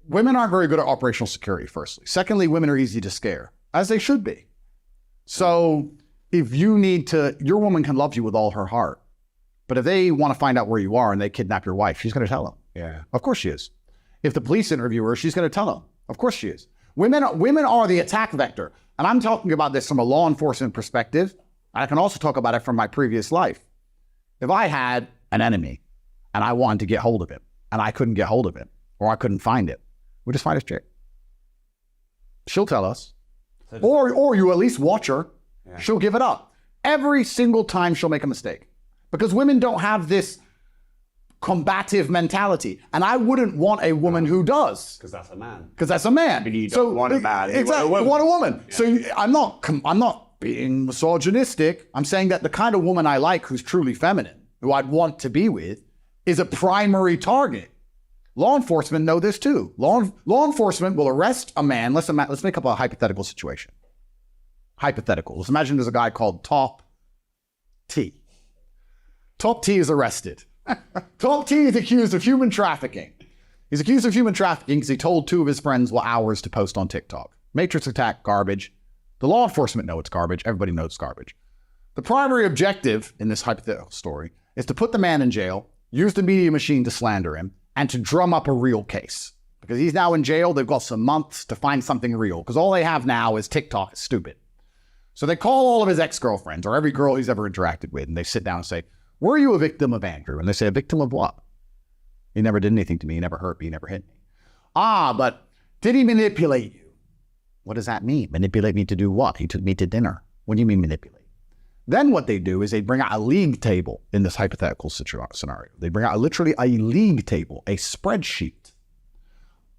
A: women aren't very good at operational security, firstly. Secondly, women are easy to scare, as they should be. So if you need to, your woman can love you with all her heart. But if they want to find out where you are and they kidnap your wife, she's going to tell them.
C: Yeah.
A: Of course she is. If the police interview her, she's going to tell them. Of course she is. Women are the attack vector. And I'm talking about this from a law enforcement perspective. I can also talk about it from my previous life. If I had an enemy and I wanted to get hold of him and I couldn't get hold of him or I couldn't find it, we just find his chick. She'll tell us. Or you at least watch her. Yeah. She'll give it up. Every single time she'll make a mistake. Because women don't have this combative mentality. And I wouldn't want a woman who does.
C: Because that's a man.
A: Because that's a man.
C: But you don't want a man.
A: Exactly. You want a woman. Yeah. So I'm not being misogynistic. I'm saying that the kind of woman I like who's truly feminine, who I'd want to be with, is a primary target. Law enforcement know this too. Law enforcement will arrest a man. Let's make up a hypothetical situation. Hypothetical. Let's imagine there's a guy called Top T. Top T is arrested. Top T is accused of human trafficking. He's accused of human trafficking because he told two of his friends what hours to post on TikTok. Matrix attack, garbage. The law enforcement know it's garbage. Everybody knows it's garbage. The primary objective in this hypothetical story is to put the man in jail, use the media machine to slander him, and to drum up a real case. Because he's now in jail, they've got some months to find something real. Because all they have now is TikTok is stupid. So they call all of his ex-girlfriends or every girl he's ever interacted with, and they sit down and say, were you a victim of Andrew? And they say, a victim of what? He never did anything to me. He never hurt me. He never hit me. But did he manipulate you? What does that mean? Manipulate me to do what? He took me to dinner. What do you mean manipulate? Then what they do is they bring out a league table in this hypothetical scenario. They bring out literally a league table, a spreadsheet,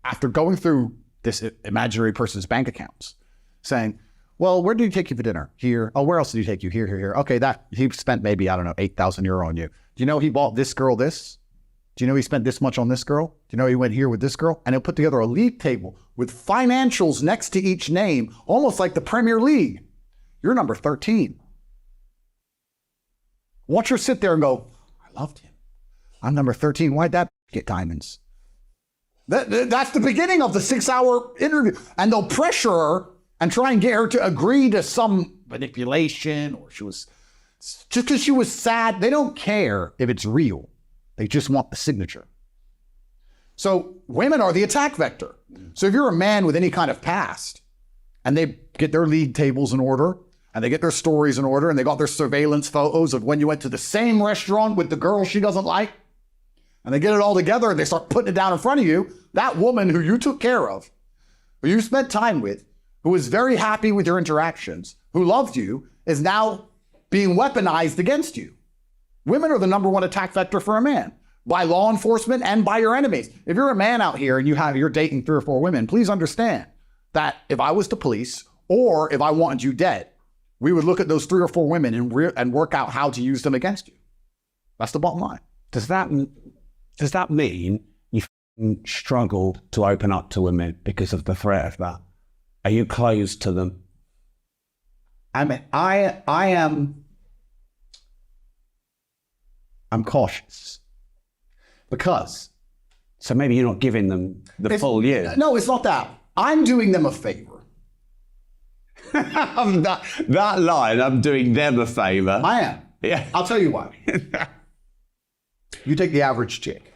A: after going through this imaginary person's bank accounts, saying, well, where did he take you for dinner? Here. Oh, where else did he take you? Here, here, here. Okay, that he spent maybe, I don't know, 8,000 euro on you. Do you know he bought this girl this? Do you know he spent this much on this girl? Do you know he went here with this girl? And he'll put together a league table with financials next to each name, almost like the Premier League. You're number 13. Watch her sit there and go, I loved him. I'm number 13. Why'd that get diamonds? That's the beginning of the 6-hour interview. And they'll pressure her and try and get her to agree to some manipulation, or she was just because she was sad. They don't care if it's real. They just want the signature. So women are the attack vector. So if you're a man with any kind of past and they get their league tables in order and they get their stories in order and they got their surveillance photos of when you went to the same restaurant with the girl she doesn't like, and they get it all together and they start putting it down in front of you, that woman who you took care of, who you spent time with, who was very happy with your interactions, who loved you, is now being weaponized against you. Women are the number one attack vector for a man, by law enforcement and by your enemies. If you're a man out here and you're dating 3 or 4 women, please understand that if I was the police or if I wanted you dead, we would look at those 3 or 4 women and work out how to use them against you. That's the bottom line.
C: Does that mean you struggle to open up to women because of the threat of that? Are you closed to them?
A: I'm cautious because.
C: So maybe you're not giving them the full year.
A: No, it's not that. I'm doing them a favor.
C: that line, I'm doing them a favor.
A: I am.
C: Yeah.
A: I'll tell you why. You take the average chick.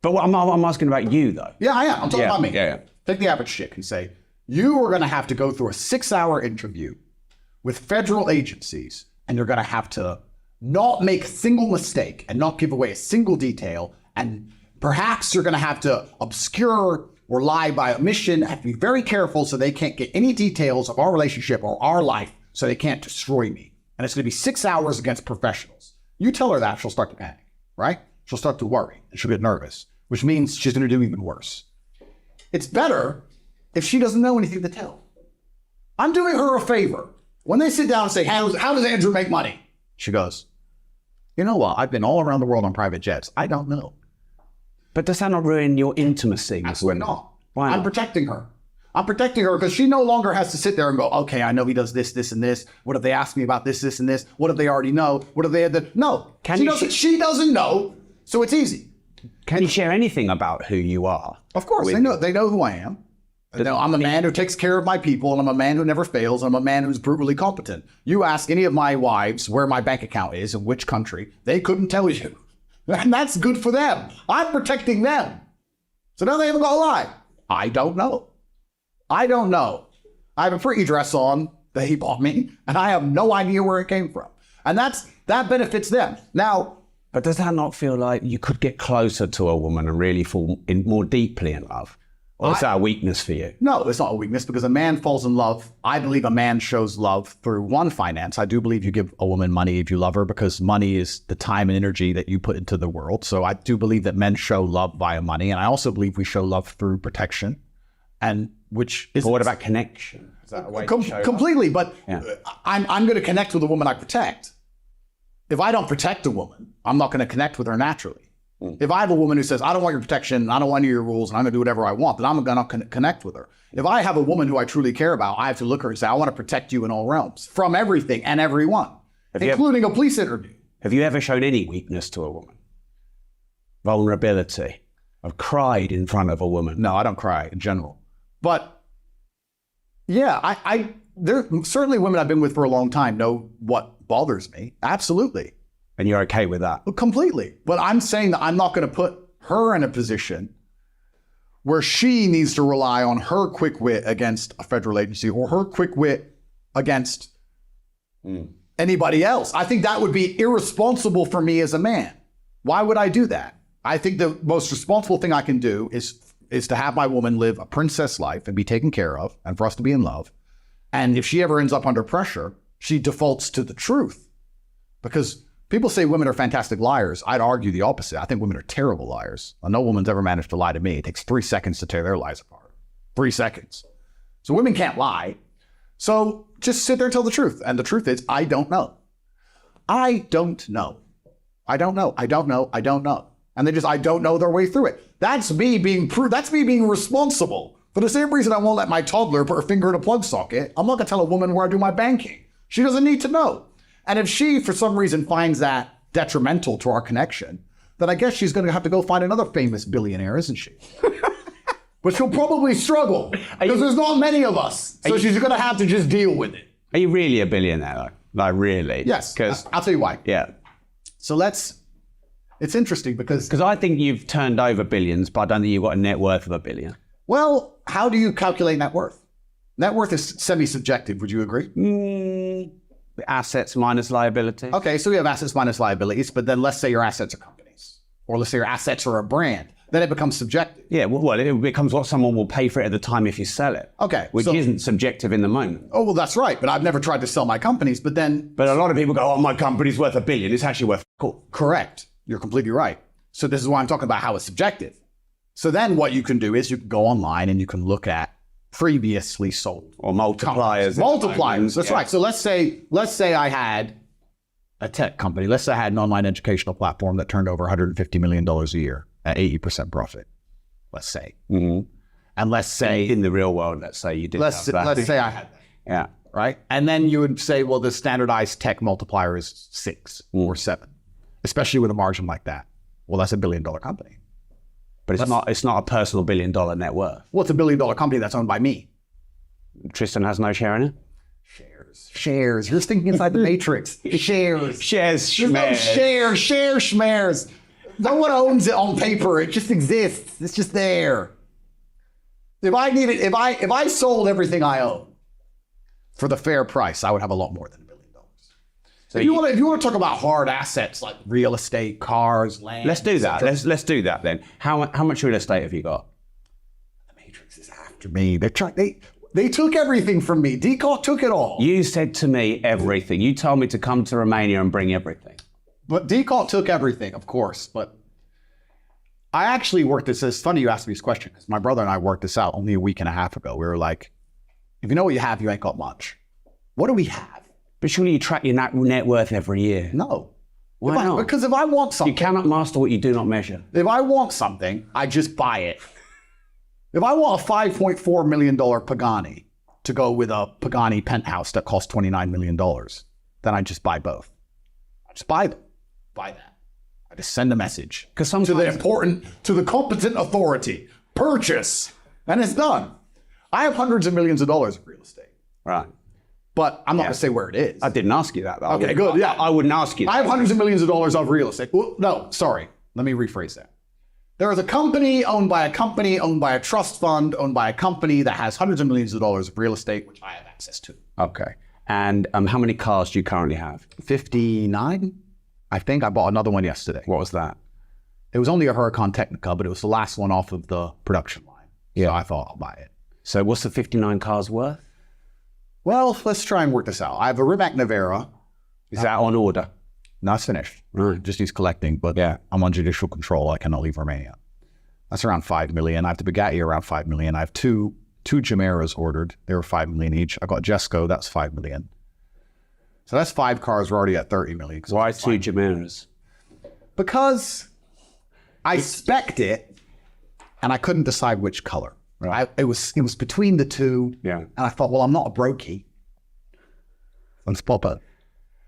C: But I'm asking about you though.
A: Yeah, I am. I'm talking about me.
C: Yeah.
A: Take the average chick and say, you are going to have to go through a 6-hour interview with federal agencies, and you're going to have to not make a single mistake and not give away a single detail. And perhaps you're going to have to obscure or lie by omission. Have to be very careful so they can't get any details of our relationship or our life, so they can't destroy me. And it's going to be 6 hours against professionals. You tell her that, she'll start to panic, right? She'll start to worry and she'll get nervous, which means she's going to do even worse. It's better if she doesn't know anything to tell. I'm doing her a favor. When they sit down and say, how does Andrew make money? She goes, You know what? I've been all around the world on private jets. I don't know.
C: But does that not ruin your intimacy with
A: Absolutely
C: women?
A: not.
C: Why
A: I'm
C: not?
A: protecting her. I'm protecting her because she no longer has to sit there and go, okay, I know he does this, this, and this. What if they ask me about this, this, and this? What if they already know? What if they had the... No. She doesn't know, so it's easy.
C: Can you share anything about who you are?
A: Of course, they know who I am. They know I'm a man who takes care of my people, and I'm a man who never fails. I'm a man who's brutally competent. You ask any of my wives where my bank account is in which country, they couldn't tell you. And that's good for them. I'm protecting them. So now they haven't got to lie. I don't know. I don't know. I have a pretty dress on that he bought me, and I have no idea where it came from. And that benefits them. Now,
C: but does that not feel like you could get closer to a woman and really fall in more deeply in love? Or is that a weakness for you?
A: no, it's not a weakness because a man falls in love. I believe a man shows love through one, finance. I do believe you give a woman money if you love her because money is the time and energy that you put into the world. So I do believe that men show love via money. And I also believe we show love through protection. And which is...
C: But what about connection? Is that a way to show
A: completely, but
C: Yeah.
A: I'm going to connect with the woman I protect. If I don't protect a woman, I'm not going to connect with her naturally. If I have a woman who says, I don't want your protection, I don't want any of your rules, and I'm going to do whatever I want, then I'm going to connect with her. If I have a woman who I truly care about, I have to look at her and say, I want to protect you in all realms, from everything and everyone, including a police interview.
C: Have you ever shown any weakness to a woman? Vulnerability? I've cried in front of a woman.
A: No, I don't cry in general. But yeah, there certainly women I've been with for a long time know what bothers me. Absolutely.
C: And you're okay with that?
A: Completely. But I'm saying that I'm not going to put her in a position where she needs to rely on her quick wit against a federal agency or her quick wit against anybody else. I think that would be irresponsible for me as a man. Why would I do that? I think the most responsible thing I can do is to have my woman live a princess life and be taken care of and for us to be in love. And if she ever ends up under pressure, she defaults to the truth. Because people say women are fantastic liars. I'd argue the opposite. I think women are terrible liars. No woman's ever managed to lie to me. It takes 3 seconds to tear their lies apart. 3 seconds. So women can't lie. So just sit there and tell the truth. And the truth is, I don't know. I don't know. I don't know. I don't know. I don't know. And they just, I don't know their way through it. That's me being that's me being responsible. For the same reason I won't let my toddler put her finger in a plug socket, I'm not going to tell a woman where I do my banking. She doesn't need to know. And if she, for some reason, finds that detrimental to our connection, then I guess she's going to have to go find another famous billionaire, isn't she? But she'll probably struggle because there's not many of us. So she's going to have to just deal with it.
C: Are you really a billionaire, though? Like, really?
A: Yes.
C: Because
A: I'll tell you why.
C: yeah.
A: So it's interesting because,
C: I think you've turned over billions, but I don't think you've got a net worth of $1 billion.
A: well, how do you calculate net worth? Net worth is semi-subjective. Would you agree?
C: Assets minus liability.
A: Okay, so we have assets minus liabilities, but then let's say your assets are companies, or let's say your assets are a brand. Then it becomes subjective.
C: Yeah, well, it becomes what someone will pay for it at the time if you sell it.
A: Okay.
C: Which isn't subjective in the moment.
A: Oh, well, that's right. But I've never tried to sell my companies, but then...
C: But a lot of people go, oh, my company's worth $1 billion. It's actually worth cool.
A: Correct. You're completely right. So this is why I'm talking about how it's subjective. So then what you can do is you can go online and you can look at previously sold.
C: Or multipliers.
A: Multipliers, that's right. So let's say I had a tech company. Let's say I had an online educational platform that turned over $150 million a year at 80% profit, let's say.
C: Mm-hmm.
A: And let's say...
C: In the real world, let's say you did
A: Let's say I had that.
C: Yeah.
A: Right? And then you would say, well, the standardized tech multiplier is 6 or 7, especially with a margin like that. Well, that's $1 billion company.
C: But it's not a personal $1 billion net worth.
A: Well, it's $1 billion company that's owned by me.
C: Tristan has no share in it?
A: Shares. You're thinking inside the matrix. Shares.
C: Shares,
A: There's no shares. No one owns it on paper. It just exists. It's just there. If I sold everything I own for the fair price, I would have a lot more than $1 billion. So if you want to talk about hard assets like real estate, cars, land,
C: let's do that. Let's do that then. How much real estate have you got?
A: The Matrix is after me. They took everything from me. Decalt took it all.
C: You said to me everything. You told me to come to Romania and bring everything.
A: But Decalt took everything, of course. But I actually worked this. It's funny you asked me this question because my brother and I worked this out only a week and a half ago. We were like, if you know what you have, you ain't got much. What do we have?
C: But surely you track your net worth every year.
A: No.
C: Why not?
A: Because if I want
C: You
A: something,
C: cannot master what you do not measure.
A: if I want something, I just buy it. If I want a $5.4 million Pagani to go with a Pagani penthouse that costs $29 million, then I just buy both. I just buy them. Buy that. I just send a message
C: Because
A: to
C: sometimes
A: to the competent authority. Purchase. And it's done. I have hundreds of millions of dollars of real estate,
C: right.
A: but I'm not going to say where it is.
C: I didn't ask you that. Though.
A: Okay, good. Yeah.
C: I wouldn't ask you.
A: I have hundreds of millions of dollars of real estate. Well, no, sorry. Let me rephrase that. There is a company owned by a company, owned by a trust fund, owned by a company that has hundreds of millions of dollars of real estate, which I have access to.
C: Okay. And how many cars do you currently have?
A: 59? I think I bought another one yesterday.
C: What was that?
A: It was only a Huracan Technica, but it was the last one off of the production line.
C: Yeah.
A: So I thought I'll buy it.
C: So what's the 59 cars worth?
A: Well, let's try and work this out. I have a Rimac Nevera.
C: Is that on order?
A: No, it's finished.
C: Right.
A: Just needs collecting, but
C: Yeah.
A: I'm on judicial control. I cannot leave Romania. That's around 5 million. I have the Bugatti around 5 million. I have two Chimeras ordered. They were 5 million each. I got Jesco. That's 5 million. So that's 5 cars. We're already at 30 million.
C: Why 2 Chimeras?
A: Because I spec'd it and I couldn't decide which color. Right. It was between the two.
C: Yeah.
A: And I thought, well, I'm not a brokey. Let's pop it.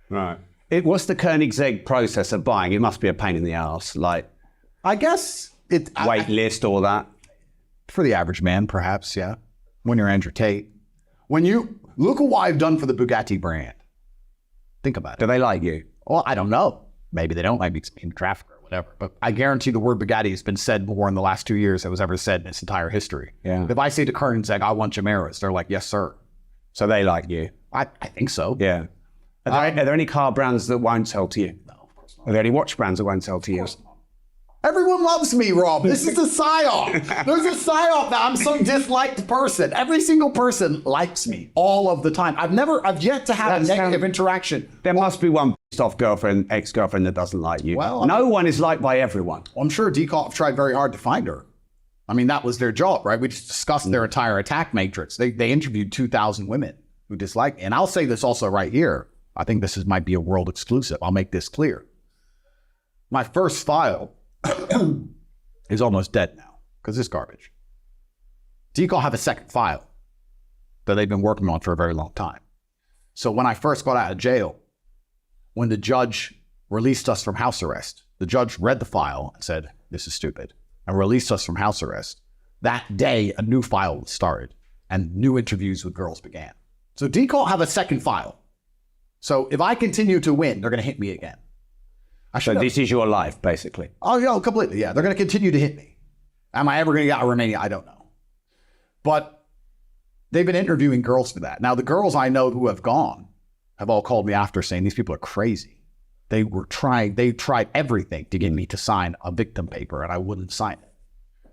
C: Right. What's the Koenigsegg process of buying? It must be a pain in the ass. Like
A: I guess it
C: wait list, all that.
A: for the average man, perhaps, yeah. When you're Andrew Tate. When you look at what I've done for the Bugatti brand. Think about it.
C: Do they like you?
A: Well, I don't know. Maybe they don't like me in traffic or whatever. But I guarantee the word Bugatti has been said more in the last 2 years than was ever said in its entire history.
C: Yeah.
A: If I say to Koenigsegg, I want Chimeras, they're like, yes, sir.
C: So they like you?
A: I think so.
C: Yeah. Are there any car brands that won't sell to you?
A: No, of course not.
C: Are there any watch brands that won't sell to you?
A: Everyone loves me, Rob. This is a psyop. There's a psyop that I'm some disliked person. Every single person likes me all of the time. I've yet to have a negative interaction.
C: There must be one pissed off girlfriend, ex-girlfriend that doesn't like you.
A: Well,
C: no one is liked by everyone.
A: I'm sure Decalt tried very hard to find her. I mean, that was their job, right? We just discussed their entire attack matrix. They interviewed 2,000 women who disliked me. And I'll say this also right here. I think this might be a world exclusive. I'll make this clear. My first file is almost dead now because it's garbage. Decalt have a second file that they've been working on for a very long time. So when I first got out of jail, when the judge released us from house arrest, the judge read the file and said, this is stupid, and released us from house arrest. That day, a new file was started and new interviews with girls began. So Decalt have a second file. So if I continue to win, they're going to hit me again.
C: So this is your life, basically.
A: Oh, yeah, completely. Yeah, they're going to continue to hit me. Am I ever going to get out of Romania? I don't know. But they've been interviewing girls for that. Now, the girls I know who have gone have all called me after saying these people are crazy. They tried everything to get me to sign a victim paper, and I wouldn't sign it.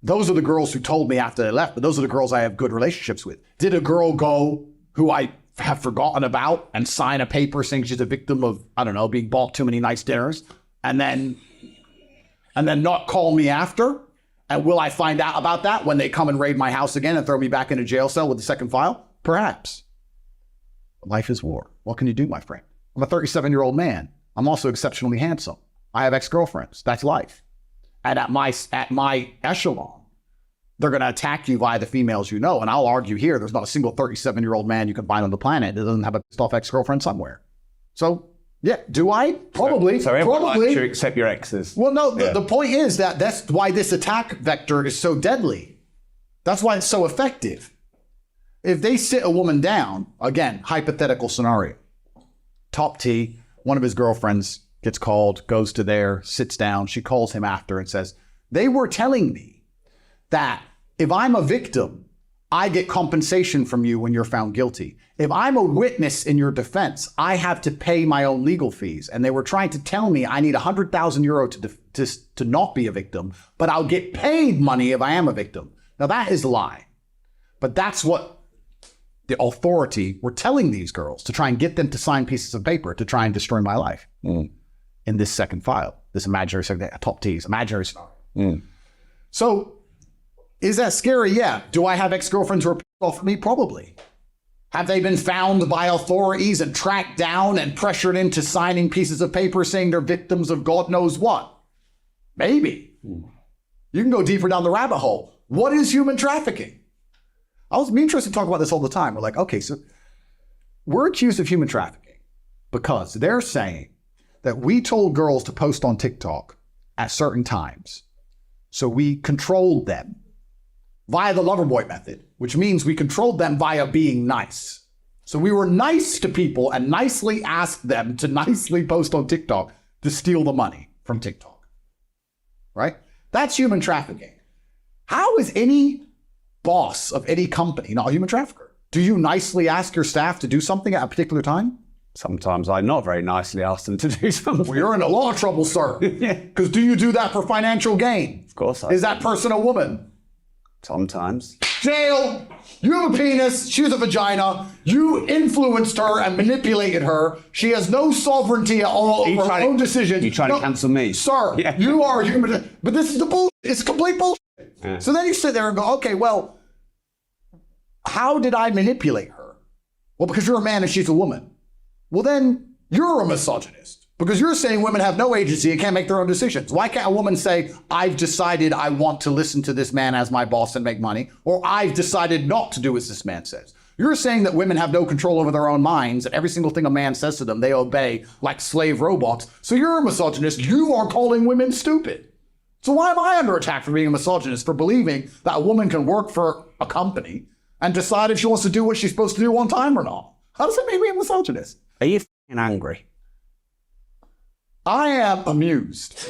A: Those are the girls who told me after they left, but those are the girls I have good relationships with. Did a girl go who I have forgotten about and sign a paper saying she's a victim of, I don't know, being bought too many nice dinners and then not call me after? And will I find out about that when they come and raid my house again and throw me back in a jail cell with the second file? Perhaps. Life is war. What can you do, my friend? I'm a 37-year-old man. I'm also exceptionally handsome. I have ex-girlfriends. That's life. And at my echelon, they're going to attack you via the females you know. And I'll argue here, there's not a single 37-year-old man you can find on the planet that doesn't have a pissed off ex-girlfriend somewhere. So, yeah, do I? Probably.
C: So everyone
A: probably.
C: likes you except your exes.
A: Well, no, the point is that's why this attack vector is so deadly. That's why it's so effective. If they sit a woman down, again, hypothetical scenario, top T, one of his girlfriends gets called, goes to there, sits down. She calls him after and says, they were telling me that if I'm a victim, I get compensation from you when you're found guilty. If I'm a witness in your defense, I have to pay my own legal fees. And they were trying to tell me I need 100,000 euro to not be a victim, but I'll get paid money if I am a victim. Now that is a lie. But that's what the authority were telling these girls to try and get them to sign pieces of paper to try and destroy my life in this second file, this imaginary top T's, imaginary scenario. So is that scary? Yeah. Do I have ex-girlfriends who are pissed off at me? Probably. Have they been found by authorities and tracked down and pressured into signing pieces of paper saying they're victims of God knows what? Maybe. You can go deeper down the rabbit hole. What is human trafficking? Me and Tristan talk about this all the time. We're like, okay, so we're accused of human trafficking because they're saying that we told girls to post on TikTok at certain times. So we controlled them via the lover boy method, which means we controlled them via being nice. So we were nice to people and nicely asked them to nicely post on TikTok to steal the money from TikTok, right? That's human trafficking. How is any boss of any company not a human trafficker? Do you nicely ask your staff to do something at a particular time?
C: Sometimes I not very nicely ask them to do something.
A: Well, you're in a lot of trouble, sir. Because do you do that for financial gain?
C: Of course I
A: Is that person a woman?
C: Sometimes.
A: Jail! You have a penis, she has a vagina, you influenced her and manipulated her. She has no sovereignty at all over her own decisions.
C: You trying to cancel me?
A: Sir, you are human. But this is the bullshit. It's complete bullshit.
C: Yeah.
A: So then you sit there and go, okay, well, how did I manipulate her? Well, because you're a man and she's a woman. Well, then you're a misogynist. Because you're saying women have no agency and can't make their own decisions. Why can't a woman say, I've decided I want to listen to this man as my boss and make money, or I've decided not to do as this man says? You're saying that women have no control over their own minds, and every single thing a man says to them, they obey like slave robots. So you're a misogynist. You are calling women stupid. So why am I under attack for being a misogynist, for believing that a woman can work for a company and decide if she wants to do what she's supposed to do on time or not? How does that make me a misogynist?
C: Are you f***ing angry?
A: I am amused.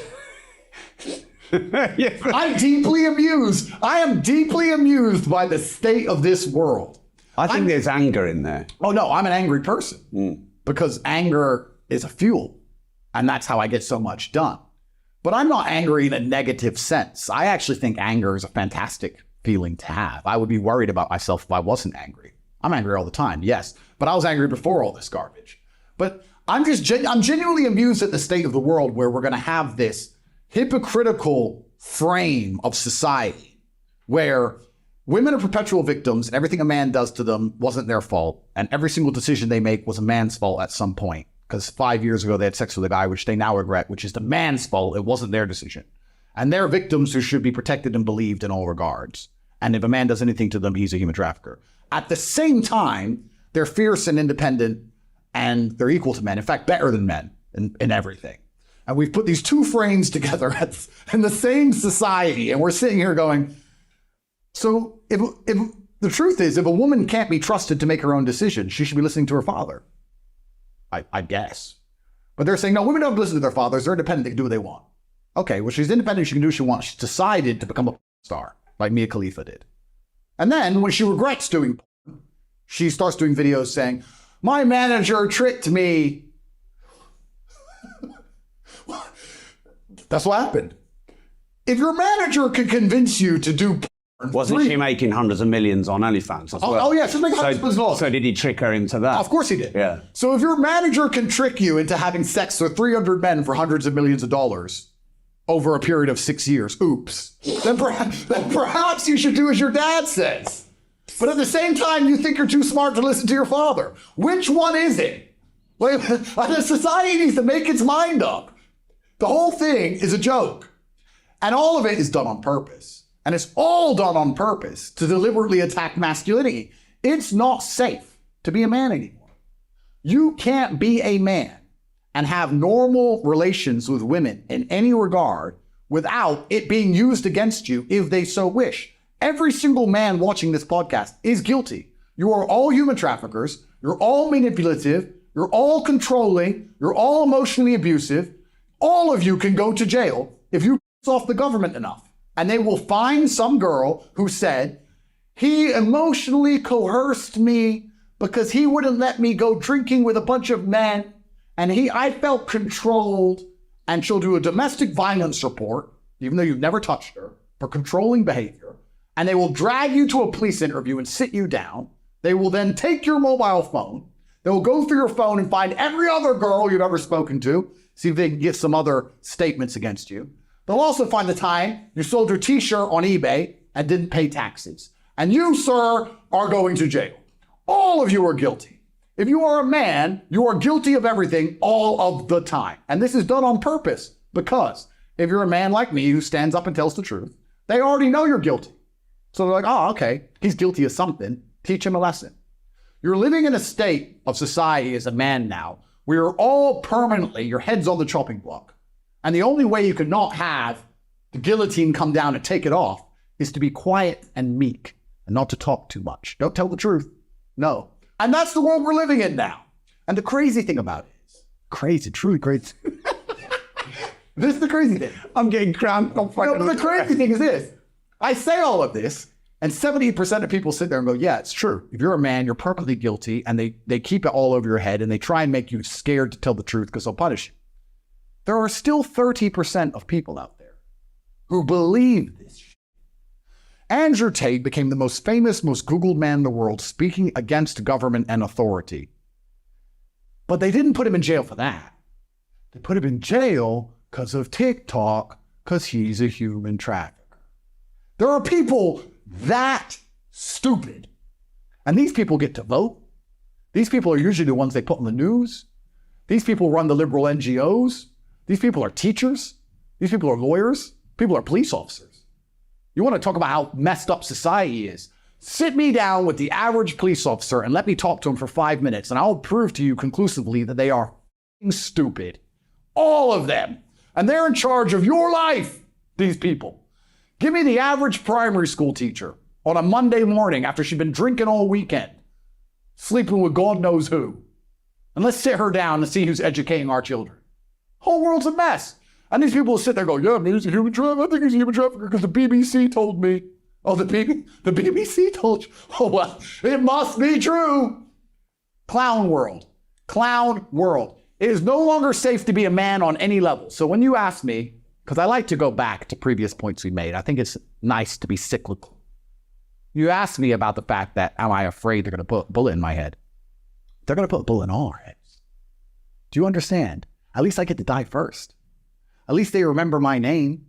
A: I'm deeply amused. I am deeply amused by the state of this world.
C: I think there's anger in there.
A: Oh no, I'm an angry person because anger is a fuel, and that's how I get so much done. But I'm not angry in a negative sense. I actually think anger is a fantastic feeling to have. I would be worried about myself if I wasn't angry. I'm angry all the time, yes, but I was angry before all this garbage. But I'm genuinely amused at the state of the world where we're going to have this hypocritical frame of society where women are perpetual victims and everything a man does to them wasn't their fault. And every single decision they make was a man's fault at some point. Because 5 years ago, they had sex with a guy, which they now regret, which is the man's fault. It wasn't their decision. And they're victims who should be protected and believed in all regards. And if a man does anything to them, he's a human trafficker. At the same time, they're fierce and independent, and they're equal to men. In fact, better than men in everything. And we've put these two frames together in the same society. And we're sitting here going, so if the truth is, if a woman can't be trusted to make her own decisions, she should be listening to her father. I guess. But they're saying, no, women don't listen to their fathers. They're independent. They can do what they want. Okay, well, she's independent. She can do what she wants. She's decided to become a star, like Mia Khalifa did. And then when she regrets doing porn, she starts doing videos saying, my manager tricked me. That's what happened. If your manager can convince you to do porn...
C: Wasn't she making hundreds of millions on OnlyFans as well?
A: Oh yeah, she's making hundreds of millions.
C: So did he trick her into that?
A: Of course he did.
C: Yeah.
A: So if your manager can trick you into having sex with 300 men for hundreds of millions of dollars over a period of 6 years, oops, then perhaps you should do as your dad says. But at the same time, you think you're too smart to listen to your father. Which one is it? Like, the society needs to make its mind up. The whole thing is a joke. And all of it is done on purpose. And it's all done on purpose to deliberately attack masculinity. It's not safe to be a man anymore. You can't be a man and have normal relations with women in any regard without it being used against you if they so wish. Every single man watching this podcast is guilty. You are all human traffickers. You're all manipulative. You're all controlling. You're all emotionally abusive. All of you can go to jail if you piss off the government enough. And they will find some girl who said, he emotionally coerced me because he wouldn't let me go drinking with a bunch of men. And I felt controlled. And she'll do a domestic violence report, even though you've never touched her, for controlling behavior. And they will drag you to a police interview and sit you down. They will then take your mobile phone. They will go through your phone and find every other girl you've ever spoken to, see if they can get some other statements against you. They'll also find the time you sold your t-shirt on eBay and didn't pay taxes. And you, sir, are going to jail. All of you are guilty. If you are a man, you are guilty of everything all of the time. And this is done on purpose because if you're a man like me who stands up and tells the truth, they already know you're guilty. So they're like, oh, okay, he's guilty of something. Teach him a lesson. You're living in a state of society as a man now where you're all permanently, your head's on the chopping block. And the only way you can not have the guillotine come down and take it off is to be quiet and meek and not to talk too much. Don't tell the truth. No. And that's the world we're living in now. And the crazy thing about it is, crazy, truly crazy. This is the crazy thing.
C: I'm getting cramped.
A: No, but the crazy thing is this. I say all of this, and 70% of people sit there and go, yeah, it's true. If you're a man, you're perfectly guilty, and they keep it all over your head, and they try and make you scared to tell the truth because they'll punish you. There are still 30% of people out there who believe this shit. Andrew Tate became the most famous, most Googled man in the world speaking against government and authority. But they didn't put him in jail for that. They put him in jail because of TikTok, because he's a human trafficker. There are people that stupid. And these people get to vote. These people are usually the ones they put on the news. These people run the liberal NGOs. These people are teachers. These people are lawyers. People are police officers. You want to talk about how messed up society is? Sit me down with the average police officer and let me talk to him for 5 minutes, and I'll prove to you conclusively that they are stupid. All of them. And they're in charge of your life, these people. Give me the average primary school teacher on a Monday morning after she's been drinking all weekend, sleeping with God knows who. And let's sit her down and see who's educating our children. Whole world's a mess. And these people will sit there and go, yeah, he's a human trafficker. I think he's a human trafficker because the BBC told me. Oh, the BBC told you. Oh, well, it must be true. Clown world. Clown world. It is no longer safe to be a man on any level. So when you ask me, because I like to go back to previous points we made, I think it's nice to be cyclical. You asked me about the fact that, am I afraid they're going to put a bullet in my head? They're going to put a bullet in all our heads. Do you understand? At least I get to die first. At least they remember my name.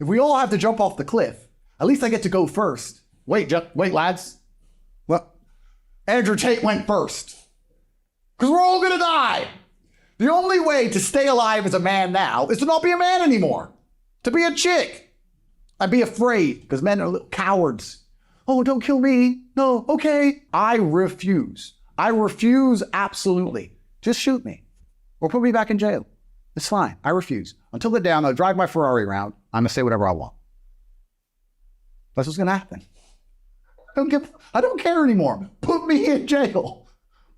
A: If we all have to jump off the cliff, at least I get to go first. Wait, lads. Well, Andrew Tate went first. Because we're all going to die. The only way to stay alive as a man now is to not be a man anymore. To be a chick. I'd be afraid because men are little cowards. Oh, don't kill me. No, okay. I refuse. I refuse absolutely. Just shoot me. Or put me back in jail. It's fine. I refuse. Until the day I'm going to drive my Ferrari around, I'm going to say whatever I want. That's what's going to happen. I don't care anymore. Put me in jail.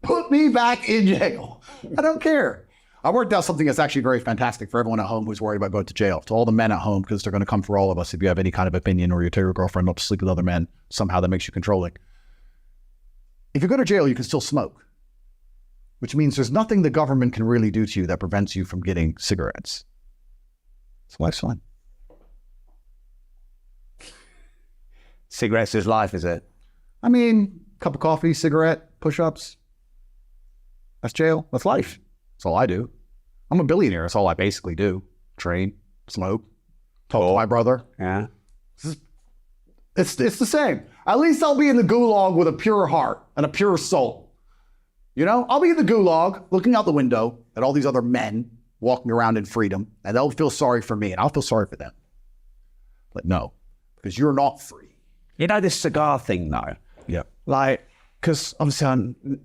A: Put me back in jail. I don't care. I worked out something that's actually very fantastic for everyone at home who's worried about going to jail. To all the men at home, because they're going to come for all of us if you have any kind of opinion or you tell your girlfriend not to sleep with other men, somehow that makes you controlling. If you go to jail, you can still smoke, which means there's nothing the government can really do to you that prevents you from getting cigarettes. So life's fine.
C: Cigarettes is life, is it?
A: I mean, cup of coffee, cigarette, push-ups. That's jail. That's life. That's all I do. I'm a billionaire. That's all I basically do. Train, smoke, talk to my brother.
C: Yeah.
A: It's the same. At least I'll be in the gulag with a pure heart and a pure soul. You know, I'll be in the gulag looking out the window at all these other men walking around in freedom, and they'll feel sorry for me, and I'll feel sorry for them. But no, because you're not free.
C: You know this cigar thing, though?
A: Yeah.
C: Like, because obviously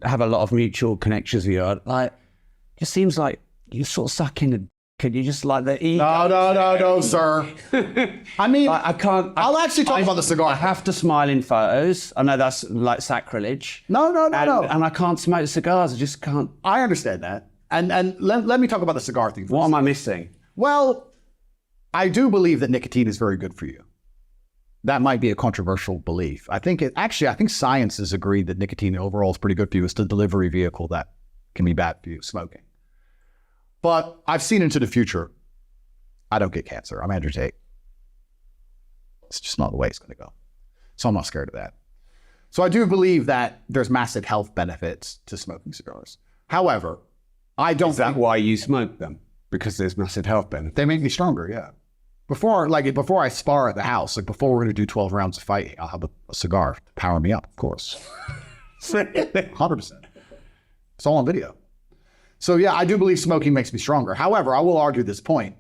C: I have a lot of mutual connections with you. Like, it just seems like you sort of suck in the... Can you just like the ego?
A: No, sir. I mean,
C: I can't...
A: I'll actually talk about the cigar.
C: I have to smile in photos. I know that's like sacrilege.
A: No.
C: And I can't smoke cigars. I just can't...
A: I understand that. And let me talk about the cigar thing first.
C: What am I missing?
A: Well, I do believe that nicotine is very good for you. That might be a controversial belief. I think science has agreed that nicotine overall is pretty good for you. It's the delivery vehicle that can be bad for you, smoking. But I've seen into the future. I don't get cancer. I'm Andrew Tate. It's just not the way it's going to go. So I'm not scared of that. So I do believe that there's massive health benefits to smoking cigars. However, I don't
C: Is that why you smoke them? Because there's massive health benefits.
A: They make me stronger, yeah. Before I spar at the house, like before we're going to do 12 rounds of fighting, I'll have a cigar to power me up, of course. 100%. It's all on video. So yeah, I do believe smoking makes me stronger. However, I will argue this point.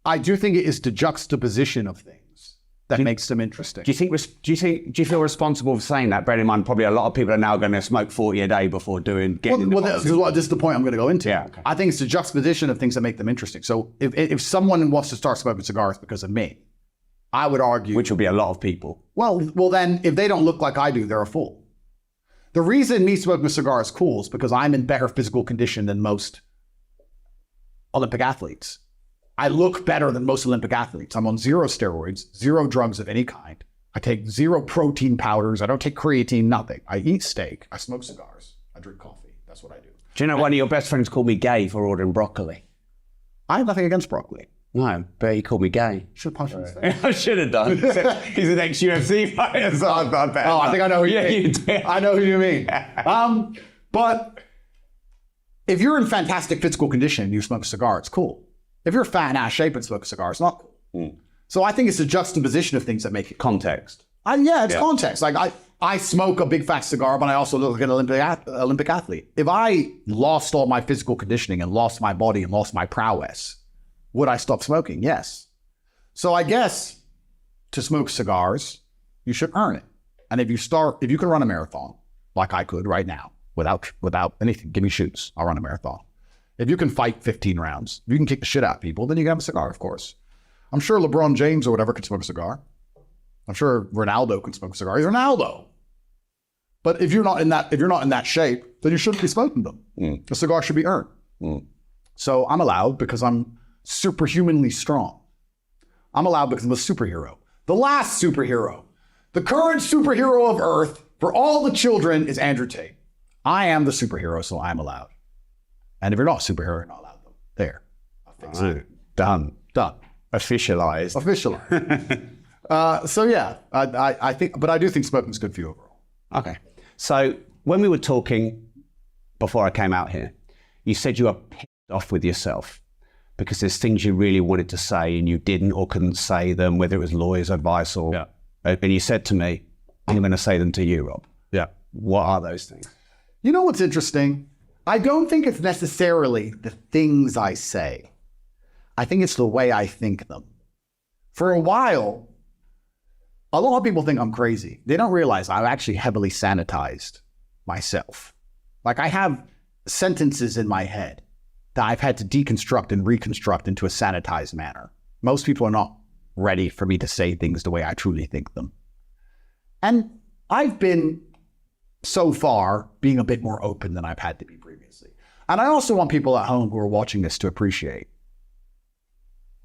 A: I do think it is the juxtaposition of things that makes them interesting.
C: Do you feel responsible for saying that? Bearing in mind, probably a lot of people are now going to smoke 40 a day before getting.
A: This is the point I'm going to go into.
C: Yeah, okay.
A: I think it's the juxtaposition of things that make them interesting. So if someone wants to start smoking cigars because of me, I would argue,
C: which will be a lot of people.
A: Well, then if they don't look like I do, they're a fool. The reason me smoking a cigar is cool is because I'm in better physical condition than most Olympic athletes. I look better than most Olympic athletes. I'm on 0 steroids, 0 drugs of any kind. I take 0 protein powders. I don't take creatine, nothing. I eat steak. I smoke cigars. I drink coffee. That's what I do.
C: Do you know one of your best friends called me gay for ordering broccoli?
A: I have nothing against broccoli.
C: No, but he called me gay.
A: Should punch him in the face.
C: I should have done. He's an ex-UFC fighter, so I bet.
A: Oh, I think I know who you mean.
C: You do.
A: I know who you mean. But if you're in fantastic physical condition and you smoke a cigar, it's cool. If you're fat and out of shape and smoke a cigar, it's not cool. So I think it's the juxtaposition of things that make it
C: context.
A: It's context. Like I smoke a big fat cigar, but I also look like an Olympic athlete. If I lost all my physical conditioning and lost my body and lost my prowess, would I stop smoking? Yes. So I guess to smoke cigars, you should earn it. And if you can run a marathon like I could right now without anything, give me shoes, I'll run a marathon. If you can fight 15 rounds, if you can kick the shit out of people, then you can have a cigar, of course. I'm sure LeBron James or whatever can smoke a cigar. I'm sure Ronaldo can smoke a cigar. He's Ronaldo. But if you're not in that shape, then you shouldn't be smoking them. A cigar should be earned. So I'm allowed because I'm superhumanly strong. I'm allowed because I'm a superhero. The last superhero. The current superhero of Earth for all the children is Andrew Tate. I am the superhero, so I'm allowed. And if you're not a superhero, you're not allowed them. There. I'll fix it.
C: Done.
A: Officialized. So yeah, I think, but I do think smoking's good for you overall.
C: Okay. So when we were talking before I came out here, you said you were pissed off with yourself because there's things you really wanted to say and you didn't or couldn't say them, whether it was lawyer's advice or, and you said to me, I'm going to say them to you, Rob.
A: Yeah.
C: What are those things?
A: You know what's interesting? I don't think it's necessarily the things I say. I think it's the way I think them. For a while, a lot of people think I'm crazy. They don't realize I've actually heavily sanitized myself. Like I have sentences in my head that I've had to deconstruct and reconstruct into a sanitized manner. Most people are not ready for me to say things the way I truly think them. And I've been, so far, being a bit more open than I've had to be previously. And I also want people at home who are watching this to appreciate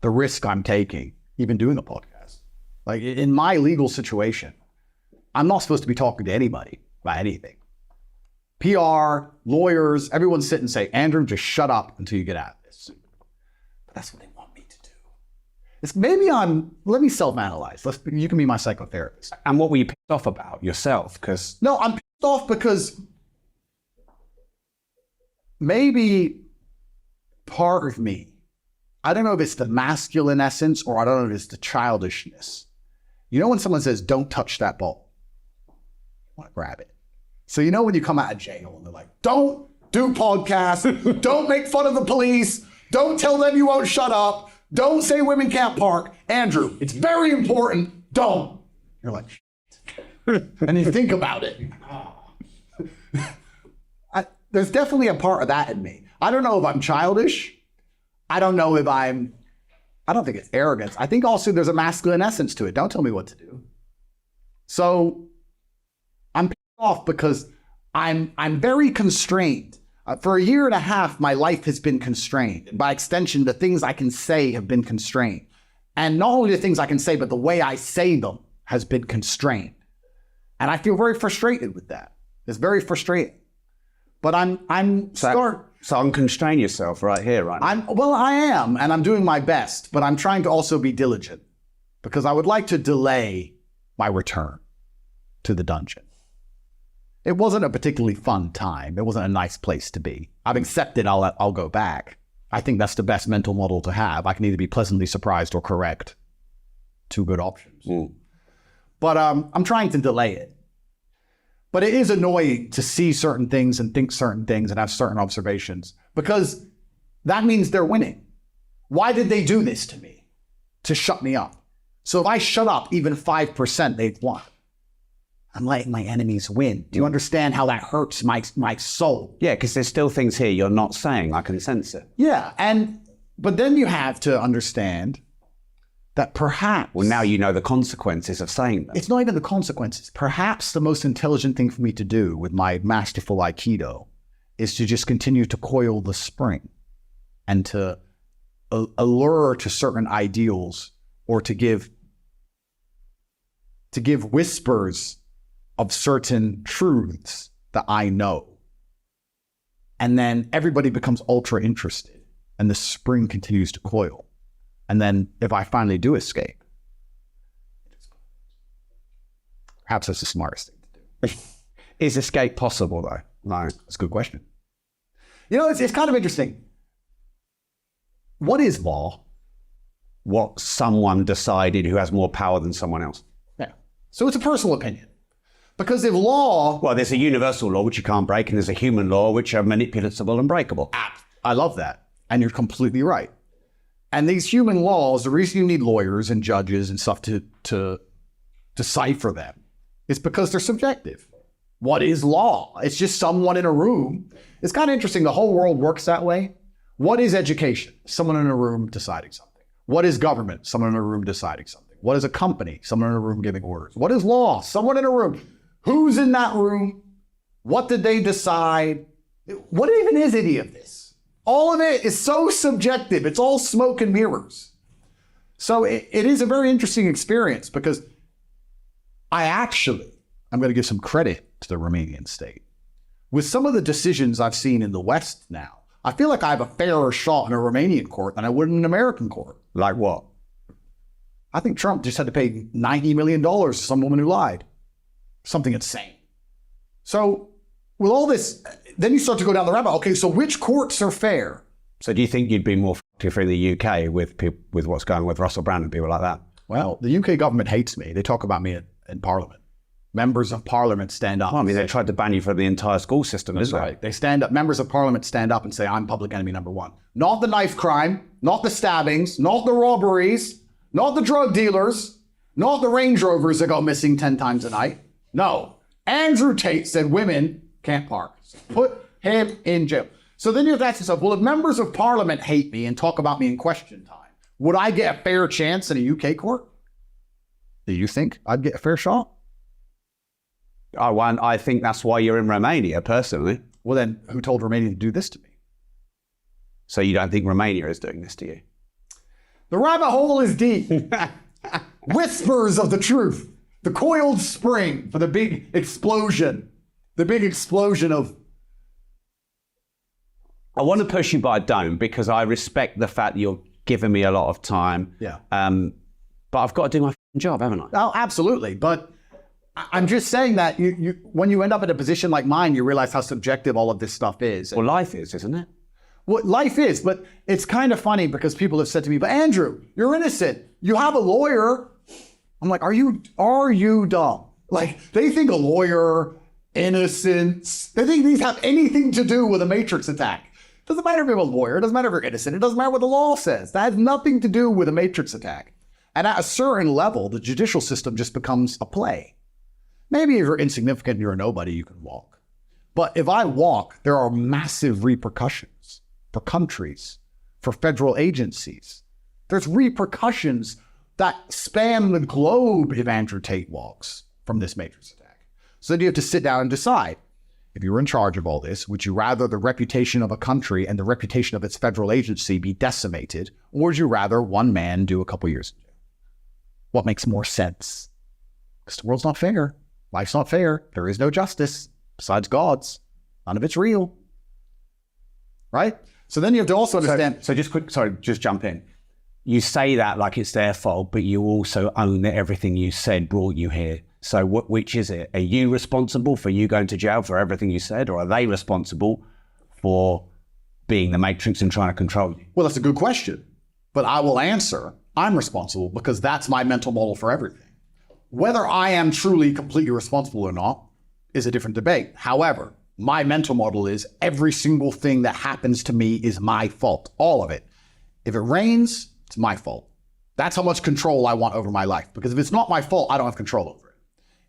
A: the risk I'm taking, even doing a podcast. Like in my legal situation, I'm not supposed to be talking to anybody about anything. PR, lawyers, everyone sit and say, Andrew, just shut up until you get out of this. But that's what they want me to do. It's maybe let me self-analyze. You can be my psychotherapist.
C: And what were you pissed off about yourself?
A: No, I'm pissed off because maybe part of me, I don't know if it's the masculine essence or I don't know if it's the childishness. You know when someone says, don't touch that ball? I want to grab it. So you know when you come out of jail and they're like, don't do podcasts, don't make fun of the police, don't tell them you won't shut up, don't say women can't park. Andrew, it's very important, don't. You're like, shit. And you think about it. There's definitely a part of that in me. I don't know if I'm childish. I don't know if I don't think it's arrogance. I think also there's a masculine essence to it. Don't tell me what to do. So I'm pissed off because I'm very constrained. For a year and a half, my life has been constrained. And by extension, the things I can say have been constrained. And not only the things I can say, but the way I say them has been constrained. And I feel very frustrated with that. It's very frustrating. But So unconstrain yourself right here, right now. I am, and I'm doing my best, but I'm trying to also be diligent because I would like to delay my return to the dungeon. It wasn't a particularly fun time. It wasn't a nice place to be. I've accepted I'll go back. I think that's the best mental model to have. I can either be pleasantly surprised or correct. Two good options. But I'm trying to delay it. But it is annoying to see certain things and think certain things and have certain observations, because that means they're winning. Why did they do this to me? To shut me up. So if I shut up even 5%, they've won. I'm letting my enemies win. Do you understand how that hurts my soul?
C: Yeah, because there's still things here you're not saying. I can sense it.
A: Yeah, but then you have to understand that perhaps...
C: Well, now you know the consequences of saying that.
A: It's not even the consequences. Perhaps the most intelligent thing for me to do with my masterful Aikido is to just continue to coil the spring and to allure to certain ideals, or to give whispers of certain truths that I know. And then everybody becomes ultra interested and the spring continues to coil. And then if I finally do escape, perhaps that's the smartest thing to do.
C: Is escape possible, though?
A: No, that's a good question. You know, it's kind of interesting. What is law?
C: What someone decided who has more power than someone else.
A: Yeah. So it's a personal opinion. Because if law...
C: Well, there's a universal law which you can't break, and there's a human law which are manipulatable and breakable.
A: I love that. And you're completely right. And these human laws, the reason you need lawyers and judges and stuff to decipher them is because they're subjective. What is law? It's just someone in a room. It's kind of interesting. The whole world works that way. What is education? Someone in a room deciding something. What is government? Someone in a room deciding something. What is a company? Someone in a room giving orders. What is law? Someone in a room. Who's in that room? What did they decide? What even is any of this? All of it is so subjective. It's all smoke and mirrors. So it is a very interesting experience, because I'm going to give some credit to the Romanian state. With some of the decisions I've seen in the West now, I feel like I have a fairer shot in a Romanian court than I would in an American court.
C: Like what?
A: I think Trump just had to pay $90 million to some woman who lied. Something insane. So with all this, then you start to go down the rabbit. Okay, so which courts are fair?
C: So do you think you'd be more if you're in the UK with what's going on with Russell Brand and people like that?
A: Well, the UK government hates me. They talk about me in Parliament. Members of Parliament stand up.
C: Well, I mean, they tried to ban you from the entire school system,
A: That's right. They stand up. Members of Parliament stand up and say, I'm public enemy number one. Not the knife crime, not the stabbings, not the robberies, not the drug dealers, not the Range Rovers that go missing 10 times a night. No. Andrew Tate said women can't park. Put him in jail. So then you have to ask yourself, well, if members of Parliament hate me and talk about me in question time, would I get a fair chance in a UK court? Do you think I'd get a fair shot?
C: I think that's why you're in Romania, personally.
A: Well, then who told Romania to do this to me?
C: So you don't think Romania is doing this to you?
A: The rabbit hole is deep. Whispers of the truth. The coiled spring for the big explosion. The big explosion of...
C: I want to push you, but I don't, because I respect the fact that you're giving me a lot of time.
A: Yeah.
C: But I've got to do my job, haven't I?
A: Oh, absolutely. But I'm just saying that when you end up in a position like mine, you realize how subjective all of this stuff is.
C: Well, life is, isn't it?
A: Well, life is, but it's kind of funny because people have said to me, but Andrew, you're innocent. You have a lawyer. I'm like, are you dumb? Like, they think a lawyer, innocence, they think these have anything to do with a Matrix attack. Doesn't matter if you're a lawyer, it doesn't matter if you're innocent, it doesn't matter what the law says. That has nothing to do with a Matrix attack. And at a certain level, the judicial system just becomes a play. Maybe if you're insignificant and you're a nobody, you can walk. But if I walk, there are massive repercussions for countries, for federal agencies. There's repercussions that span the globe if Andrew Tate walks from this Matrix attack. So then you have to sit down and decide, if you were in charge of all this, would you rather the reputation of a country and the reputation of its federal agency be decimated, or would you rather one man do a couple years in jail? What makes more sense? Because the world's not fair. Life's not fair. There is no justice besides God's. None of it's real. Right? So then you have to also understand.
C: So just jump in. You say that like it's their fault, but you also own that everything you said brought you here. So which is it? Are you responsible for you going to jail for everything you said, or are they responsible for being the Matrix and trying to control you?
A: Well, that's a good question. But I will answer, I'm responsible because that's my mental model for everything. Whether I am truly completely responsible or not, is a different debate. However, my mental model is every single thing that happens to me is my fault. All of it. If it rains, it's my fault. That's how much control I want over my life. Because if it's not my fault, I don't have control over it.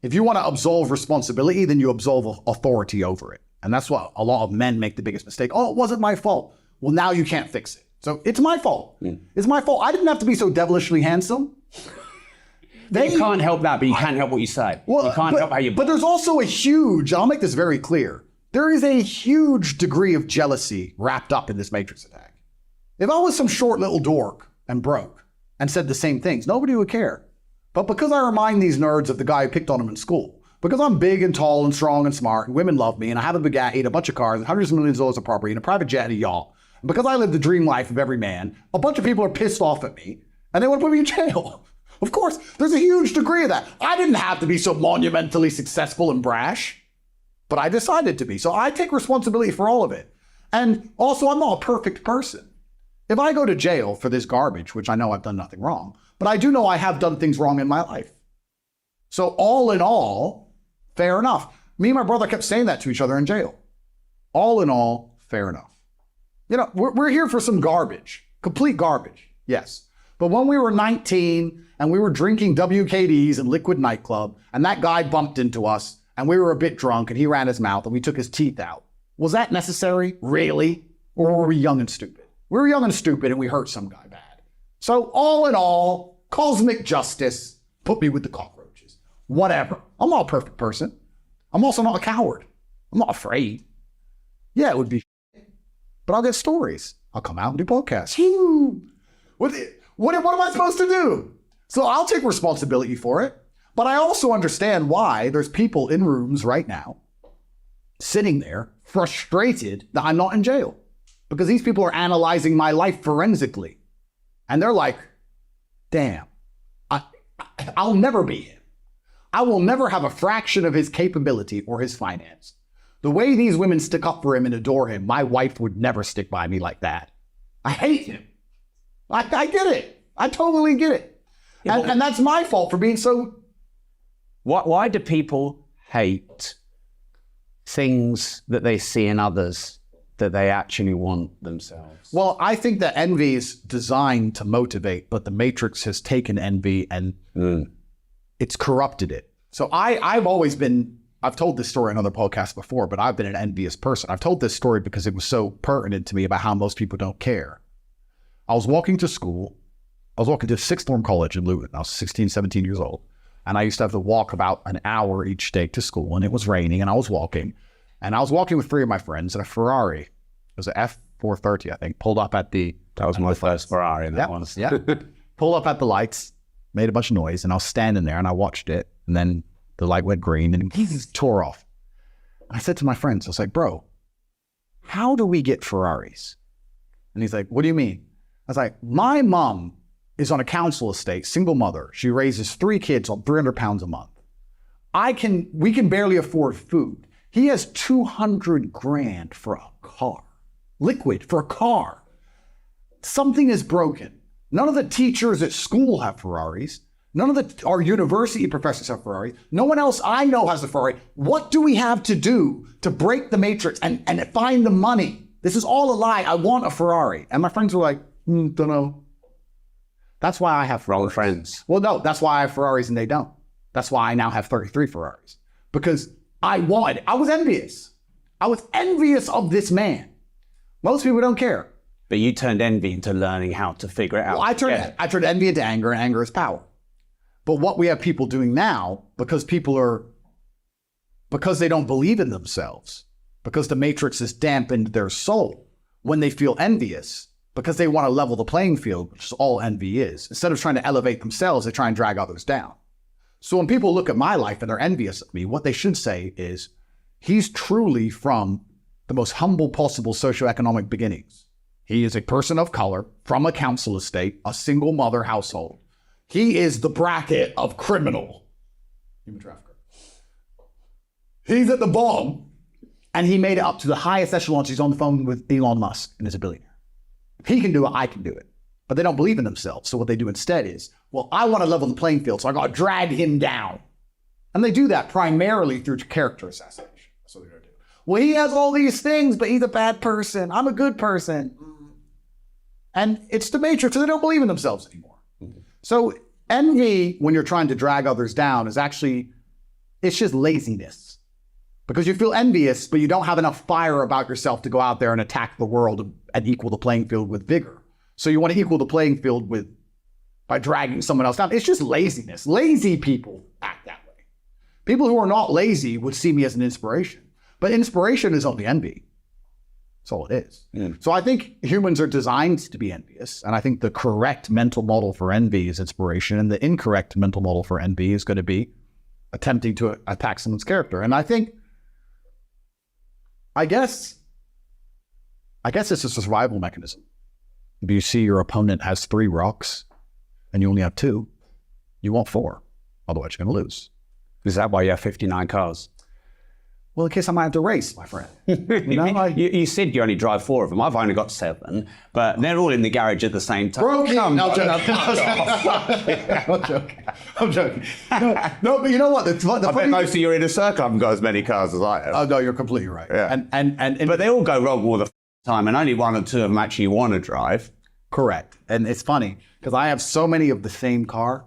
A: If you want to absolve responsibility, then you absolve authority over it. And that's what a lot of men make the biggest mistake. Oh, it wasn't my fault. Well, now you can't fix it. So it's my fault. It's my fault. I didn't have to be so devilishly handsome.
C: You can't help that, but you can't help what you say.
A: Well,
C: you can't help how you...
A: But there's also a huge, I'll make this very clear, there is a huge degree of jealousy wrapped up in this Matrix attack. If I was some short little dork and broke and said the same things, nobody would care. But because I remind these nerds of the guy who picked on them in school, because I'm big and tall and strong and smart and women love me and I have a BUGATTI and a bunch of cars and hundreds of millions of dollars of property and a private jet and a yacht, and because I live the dream life of every man, a bunch of people are pissed off at me and they want to put me in jail. Of course, there's a huge degree of that. I didn't have to be so monumentally successful and brash, but I decided to be. So I take responsibility for all of it. And also, I'm not a perfect person. If I go to jail for this garbage, which I know I've done nothing wrong, but I do know I have done things wrong in my life. So all in all, fair enough. Me and my brother kept saying that to each other in jail. All in all, fair enough. You know, we're here for some garbage, complete garbage, yes. But when we were 19 and we were drinking WKDs in Liquid Nightclub and that guy bumped into us and we were a bit drunk and he ran his mouth and we took his teeth out, was that necessary? Really? Or were we young and stupid? We were young and stupid and we hurt some guy bad. So all in all, cosmic justice, put me with the cockroaches. Whatever. I'm not a perfect person. I'm also not a coward. I'm not afraid. Yeah, it would be, but I'll get stories. I'll come out and do podcasts. What am I supposed to do? So I'll take responsibility for it, but I also understand why there's people in rooms right now sitting there frustrated that I'm not in jail because these people are analyzing my life forensically. And they're like, damn, I'll never be him. I will never have a fraction of his capability or his finance. The way these women stick up for him and adore him, my wife would never stick by me like that. I hate him. I get it. I totally get it. Yeah, and that's my fault for being so...
C: Why do people hate things that they see in others that they actually want themselves?
A: Well, I think that envy is designed to motivate, but the Matrix has taken envy and it's corrupted it. So I've always been... I've told this story on other podcasts before, but I've been an envious person. I've told this story because it was so pertinent to me about how most people don't care. I was walking to school. I was walking to sixth form college in Luton. I was 16, 17 years old. And I used to have to walk about an hour each day to school. And it was raining and I was walking. And I was walking with three of my friends and a Ferrari. It was an F430, I think, pulled up at the...
C: That was my first Ferrari. And that one.
A: Yeah. Pulled up at the lights, made a bunch of noise. And I was standing there and I watched it. And then the light went green and he just tore off. I said to my friends, I was like, bro, how do we get Ferraris? And he's like, what do you mean? I was like, my mom is on a council estate, single mother. She raises 3 kids on 300 pounds a month. We can barely afford food. He has 200 grand for a car, liquid for a car. Something is broken. None of the teachers at school have Ferraris. None of our university professors have Ferraris. No one else I know has a Ferrari. What do we have to do to break the Matrix and find the money? This is all a lie. I want a Ferrari. And my friends were like, don't know. That's why I have
C: wrong friends.
A: Well, no, that's why I have Ferraris and they don't. That's why I now have 33 Ferraris. Because I was envious. I was envious of this man. Most people don't care.
C: But you turned envy into learning how to figure it out.
A: Well, I turned envy into anger, and anger is power. But what we have people doing now, because they don't believe in themselves, because the Matrix has dampened their soul, when they feel envious, because they want to level the playing field, which is all envy is. Instead of trying to elevate themselves, they try and drag others down. So when people look at my life and they're envious of me, what they should say is, he's truly from the most humble possible socioeconomic beginnings. He is a person of color from a council estate, a single mother household. He is the bracket of criminal, human trafficker. He's at the bottom, and he made it up to the highest echelons. He's on the phone with Elon Musk and is a billionaire. If he can do it, I can do it. But they don't believe in themselves. So what they do instead is, well, I want to level the playing field, so I got to drag him down. And they do that primarily through character assassination. That's what they're going to do. Well, he has all these things, but he's a bad person. I'm a good person. And it's the matrix, so they don't believe in themselves anymore. So envy, when you're trying to drag others down, is actually, it's just laziness. Because you feel envious, but you don't have enough fire about yourself to go out there and attack the world and equal the playing field with vigor. So you want to equal the playing field by dragging someone else down. It's just laziness. Lazy people act that way. People who are not lazy would see me as an inspiration. But inspiration is only envy. That's all it is. So I think humans are designed to be envious. And I think the correct mental model for envy is inspiration. And the incorrect mental model for envy is going to be attempting to attack someone's character. And I guess it's a survival mechanism. If you see your opponent has 3 rocks and you only have 2, you want 4. Otherwise, you're going to lose.
C: Is that why you have 59 cars?
A: Well, in case I might have to race, my friend.
C: You said you only drive 4 of them. I've only got 7, but they're all in the garage at the same time.
A: Broken. I'm joking. No, but you know what?
C: I bet most of your inner circle haven't got as many cars as I have.
A: Oh no, you're completely right.
C: Yeah.
A: And
C: but they all go wrong all the time, and only 1 or 2 of them actually want to drive.
A: Correct. And it's funny because I have so many of the same car.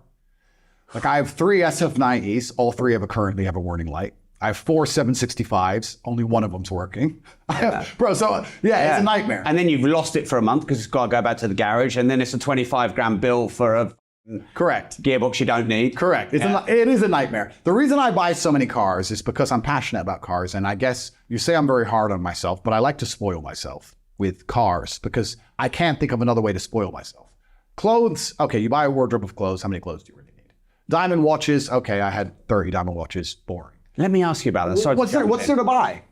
A: Like I have 3 SF90s. All 3 of them currently have a warning light. I have 4 765s. Only one of them's working. Bro, so it's a nightmare.
C: And then you've lost it for a month because it's got to go back to the garage, and then it's a 25 grand bill for a
A: correct
C: gearbox you don't need.
A: Correct. It is a nightmare. The reason I buy so many cars is because I'm passionate about cars, and I guess you say I'm very hard on myself, but I like to spoil myself with cars because I can't think of another way to spoil myself. Clothes, okay, you buy a wardrobe of clothes. How many clothes do you really need? Diamond watches, okay, I had 30 diamond watches. Boring.
C: Let me ask you about that.
A: What's there to buy?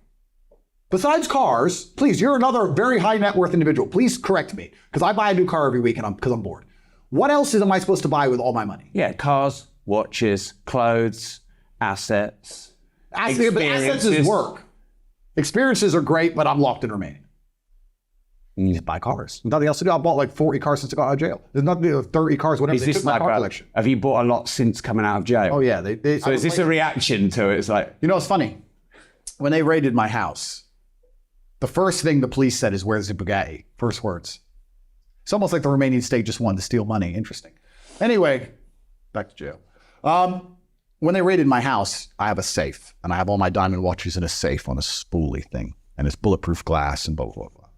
A: Besides cars, please, you're another very high net worth individual. Please correct me, because I buy a new car every week because I'm bored. What else am I supposed to buy with all my money?
C: Yeah, cars, watches, clothes, assets.
A: But assets is work. Experiences are great, but I'm locked in remaining. You need to buy cars. Nothing else to do. I bought like 40 cars since I got out of jail. There's nothing to do with 30 cars, whatever. They took my car collection.
C: Have you bought a lot since coming out of jail?
A: Oh yeah.
C: So is this a reaction to it? It's like,
A: you know, it's funny. When they raided my house, the first thing the police said is, "Where's the Bugatti?" First words. It's almost like the Romanian state just wanted to steal money. Interesting. Anyway, back to jail. When they raided my house, I have a safe, and I have all my diamond watches in a safe on a spoolie thing, and it's bulletproof glass and blah, blah, blah.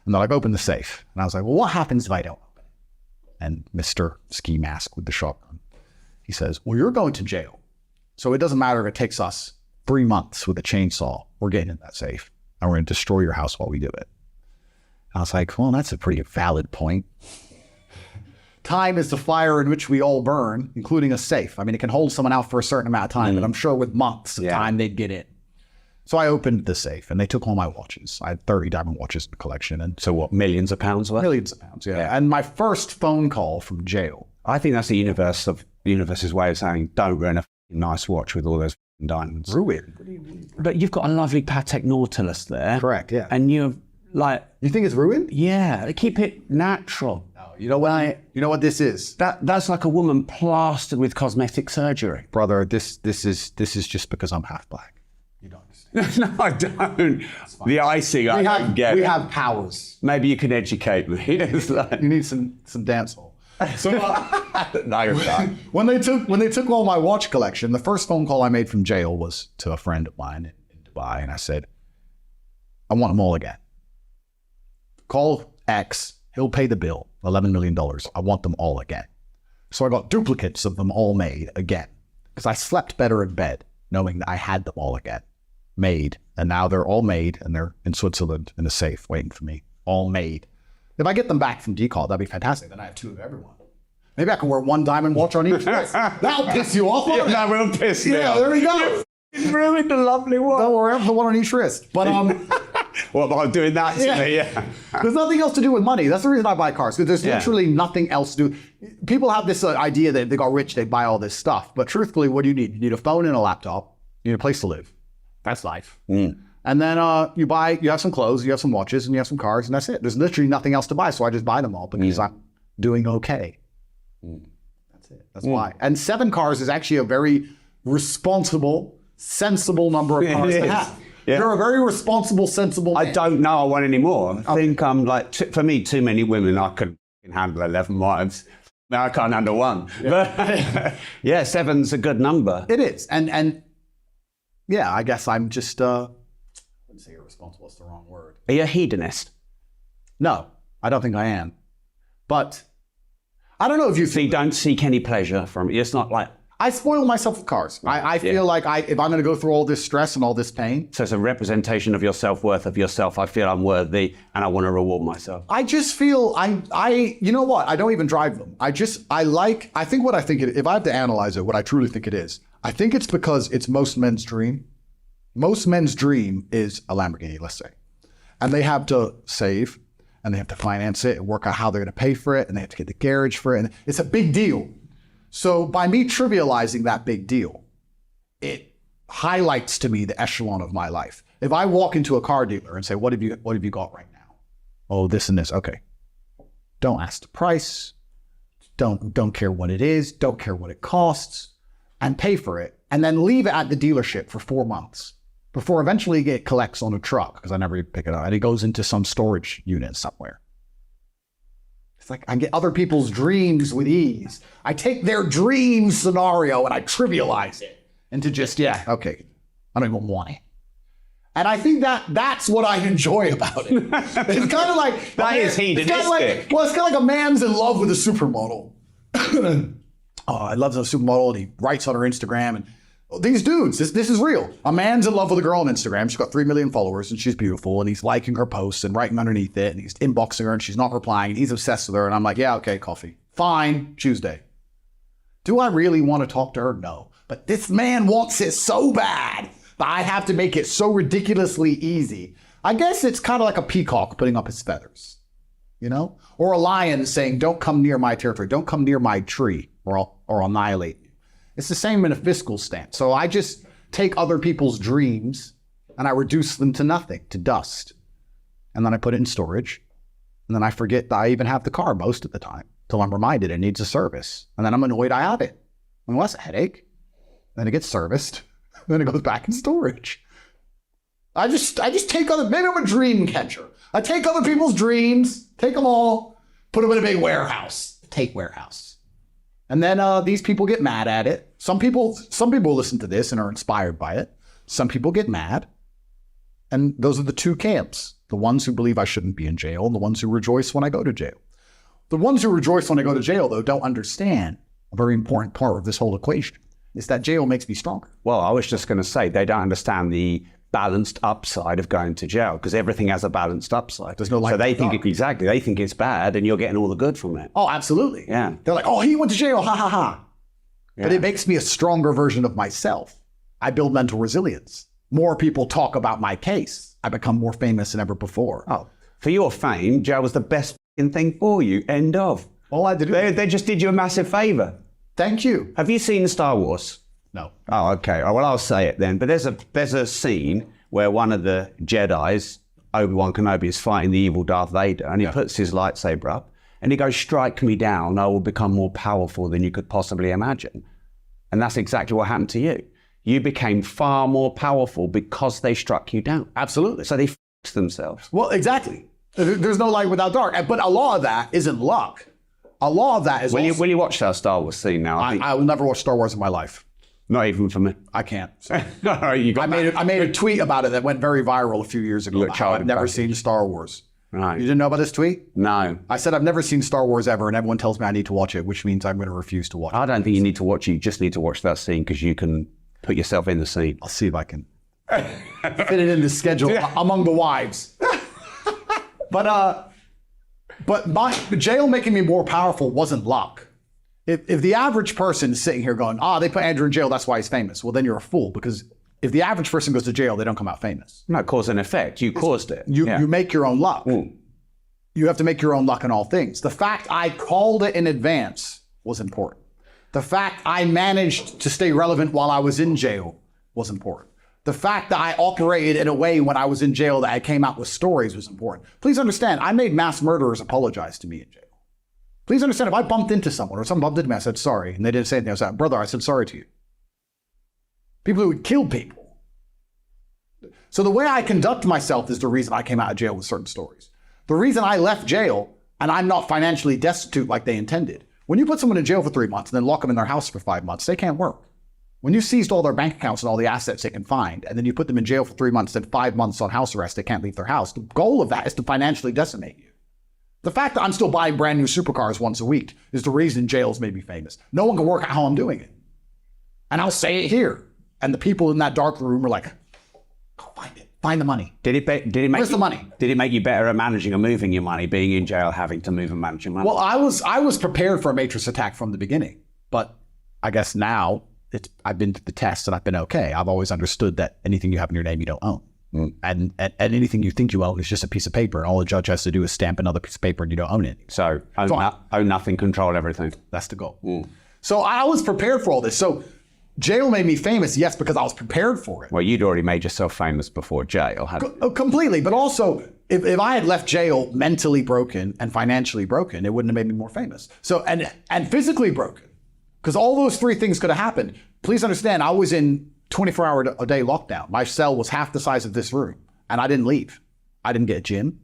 A: And they're like, open the safe. And I was like, well, what happens if I don't open it? And Mr. Ski Mask with the shotgun, he says, well, you're going to jail. So it doesn't matter if it takes us 3 months with a chainsaw. We're getting in that safe, and we're going to destroy your house while we do it. I was like, well, that's a pretty valid point. Time is the fire in which we all burn, including a safe. I mean, it can hold someone out for a certain amount of time, but I'm sure with months of time, they'd get in. So I opened the safe, and they took all my watches. I had 30 diamond watches in the collection. And
C: so what, millions of pounds worth?
A: Millions of pounds, yeah. And my first phone call from jail.
C: I think that's the universe's way of saying, don't ruin a nice watch with all those diamonds.
A: Ruin? What do you mean?
C: But you've got a lovely Patek Nautilus there.
A: Correct, yeah.
C: And you're like...
A: You think it's ruined?
C: Yeah, keep it natural.
A: No, you know what this is?
C: That's like a woman plastered with cosmetic surgery.
A: Brother, this is just because I'm half black. You don't understand.
C: No, I don't. The icing, I don't get it.
A: We have powers.
C: Maybe you can educate me. It's like...
A: You need some dance hall. So
C: no, you're not.
A: When they took all my watch collection, the first phone call I made from jail was to a friend of mine in Dubai, and I said, I want them all again. Call X, he'll pay the bill, $11 million. I want them all again. So I got duplicates of them all made again, because I slept better in bed knowing that I had them all again made. And now they're all made, and they're in Switzerland in a safe waiting for me, all made. If I get them back from decal, that'd be fantastic. Then I have 2 of everyone. Maybe I can wear 1 diamond watch on each wrist. That'll piss you off.
C: Yeah, that will piss me off.
A: Yeah, there we go.
C: You ruined the lovely one.
A: Don't worry, I have the one on each wrist. But
C: what about doing that to me? Yeah.
A: There's nothing else to do with money. That's the reason I buy cars, because there's literally nothing else to do. People have this idea that if they got rich, they'd buy all this stuff. But truthfully, what do you need? You need a phone and a laptop. You need a place to live. That's life. And then you have some clothes, you have some watches, and you have some cars, and that's it. There's literally nothing else to buy, so I just buy them all because I'm doing okay. That's it. That's why. And 7 cars is actually a very responsible, sensible number of cars to have.
C: Yeah.
A: You're a very responsible, sensible man.
C: I don't know I want any more. I think I'm like, for me, too many women. I could handle 11 wives. No, I can't handle one. But yeah, 7's a good number.
A: It is. And yeah, I guess I'm just, I wouldn't say irresponsible, it's the wrong word.
C: Are you a hedonist?
A: No, I don't think I am. But I don't know if you
C: So you don't seek any pleasure from it. It's not like,
A: I spoil myself with cars. I feel like if I'm going to go through all this stress and all this pain.
C: so it's a representation of your self-worth of yourself. I feel I'm worthy and I want to reward myself.
A: I just feel you know what? I don't even drive them. I think what I think if I have to analyze it, what I truly think it is, I think it's because it's most men's dream. Most men's dream is a Lamborghini, let's say. And they have to save and they have to finance it and work out how they're going to pay for it and they have to get the garage for it. And it's a big deal. So by me trivializing that big deal, it highlights to me the echelon of my life. If I walk into a car dealer and say, what have you got right now? Oh, this and this. Okay. Don't ask the price. Don't care what it is. Don't care what it costs, and pay for it. And then leave it at the dealership for 4 months before eventually it collects on a truck because I never pick it up and it goes into some storage unit somewhere. It's like I get other people's dreams with ease. I take their dream scenario and I trivialize it into just, okay, I don't even want it. And I think that's what I enjoy about it. It's kind of like...
C: That is hedonistic.
A: It's kind of like a man's in love with a supermodel. Oh, I love the supermodel, and he writes on her Instagram, and these dudes, this is real. A man's in love with a girl on Instagram. She's got 3 million followers and she's beautiful. And he's liking her posts and writing underneath it. And he's inboxing her and she's not replying. And he's obsessed with her. And I'm like, yeah, okay, coffee. Fine, Tuesday. Do I really want to talk to her? No. But this man wants it so bad that I have to make it so ridiculously easy. I guess it's kind of like a peacock putting up his feathers, you know? Or a lion saying, don't come near my territory. Don't come near my tree or I'll annihilate you. It's the same in a fiscal stance. So I just take other people's dreams and I reduce them to nothing, to dust. And then I put it in storage. And then I forget that I even have the car most of the time till I'm reminded it needs a service. And then I'm annoyed I have it. And well, that's a headache. Then it gets serviced. Then it goes back in storage. I just take maybe I'm a dream catcher. I take other people's dreams, take them all, put them in a big warehouse. Take warehouse. And then these people get mad at it. Some people listen to this and are inspired by it. Some people get mad. And those are the two camps. The ones who believe I shouldn't be in jail and the ones who rejoice when I go to jail. The ones who rejoice when I go to jail, though, don't understand a very important part of this whole equation. Is that jail makes me stronger.
C: Well, I was just going to say, they don't understand the balanced upside of going to jail because everything has a balanced upside.
A: There's no light.
C: So they think exactly. They think it's bad and you're getting all the good from it.
A: Oh, absolutely.
C: Yeah.
A: They're like, oh, he went to jail. Ha, ha, ha.
C: Yeah.
A: But it makes me a stronger version of myself. I build mental resilience. More people talk about my case. I become more famous than ever before.
C: Oh, for your fame, jail was the best thing for you. End of.
A: All I had to do.
C: They just did you a massive favor.
A: Thank you.
C: Have you seen Star Wars?
A: No.
C: Oh, okay. Well, I'll say it then. But there's a scene where one of the Jedis, Obi-Wan Kenobi, is fighting the evil Darth Vader, and he puts his lightsaber up, and he goes, "Strike me down, I will become more powerful than you could possibly imagine." And that's exactly what happened to you. You became far more powerful because they struck you down.
A: Absolutely.
C: So they f***ed themselves.
A: Well, exactly. There's no light without dark. But a lot of that isn't luck. A lot of that is
C: Will you watch that Star Wars scene now?
A: I will never watch Star Wars in my life.
C: Not even for me.
A: I can't.
C: No, you got
A: I made a tweet about it that went very viral a few years ago. About how I've never seen Star Wars.
C: Right.
A: You didn't know about this tweet?
C: No.
A: I said I've never seen Star Wars ever, and everyone tells me I need to watch it, which means I'm going to refuse to watch it.
C: I don't think you need to watch it. You just need to watch that scene because you can put yourself in the scene.
A: I'll see if I can fit it in the schedule among the wives. But my jail making me more powerful wasn't luck. If the average person is sitting here going, they put Andrew in jail, that's why he's famous. Well, then you're a fool, because if the average person goes to jail, they don't come out famous.
C: No, cause and effect. You caused it.
A: You make your own luck.
C: Mm.
A: You have to make your own luck in all things. The fact I called it in advance was important. The fact I managed to stay relevant while I was in jail was important. The fact that I operated in a way when I was in jail that I came out with stories was important. Please understand, I made mass murderers apologize to me in jail. Please understand, if I bumped into someone or someone bumped into me, I said sorry, and they didn't say anything. I said, brother, I said sorry to you. People who would kill people. So the way I conduct myself is the reason I came out of jail with certain stories. The reason I left jail, and I'm not financially destitute like they intended. When you put someone in jail for 3 months and then lock them in their house for 5 months, they can't work. When you seized all their bank accounts and all the assets they can find, and then you put them in jail for 3 months and 5 months on house arrest, they can't leave their house. The goal of that is to financially decimate you. The fact that I'm still buying brand new supercars once a week is the reason jails made me famous. No one can work out how I'm doing it. And I'll say it here. And the people in that dark room are like, go find it. Find the money. Where's the money?
C: Did it make you better at managing and moving your money, being in jail, having to move and manage your money?
A: Well, I was prepared for a matrix attack from the beginning. But I guess now I've been to the test and I've been okay. I've always understood that anything you have in your name, you don't own. And anything you think you own is just a piece of paper. And all a judge has to do is stamp another piece of paper and you don't own it.
C: So own nothing, control everything.
A: That's the goal. So I was prepared for all this. So jail made me famous, yes, because I was prepared for it.
C: Well, you'd already made yourself famous before jail, hadn't you?
A: Completely. But also, if I had left jail mentally broken and financially broken, it wouldn't have made me more famous. So and physically broken, because all those three things could have happened. Please understand, I was in 24-hour-a-day lockdown. My cell was half the size of this room, and I didn't leave. I didn't get a gym.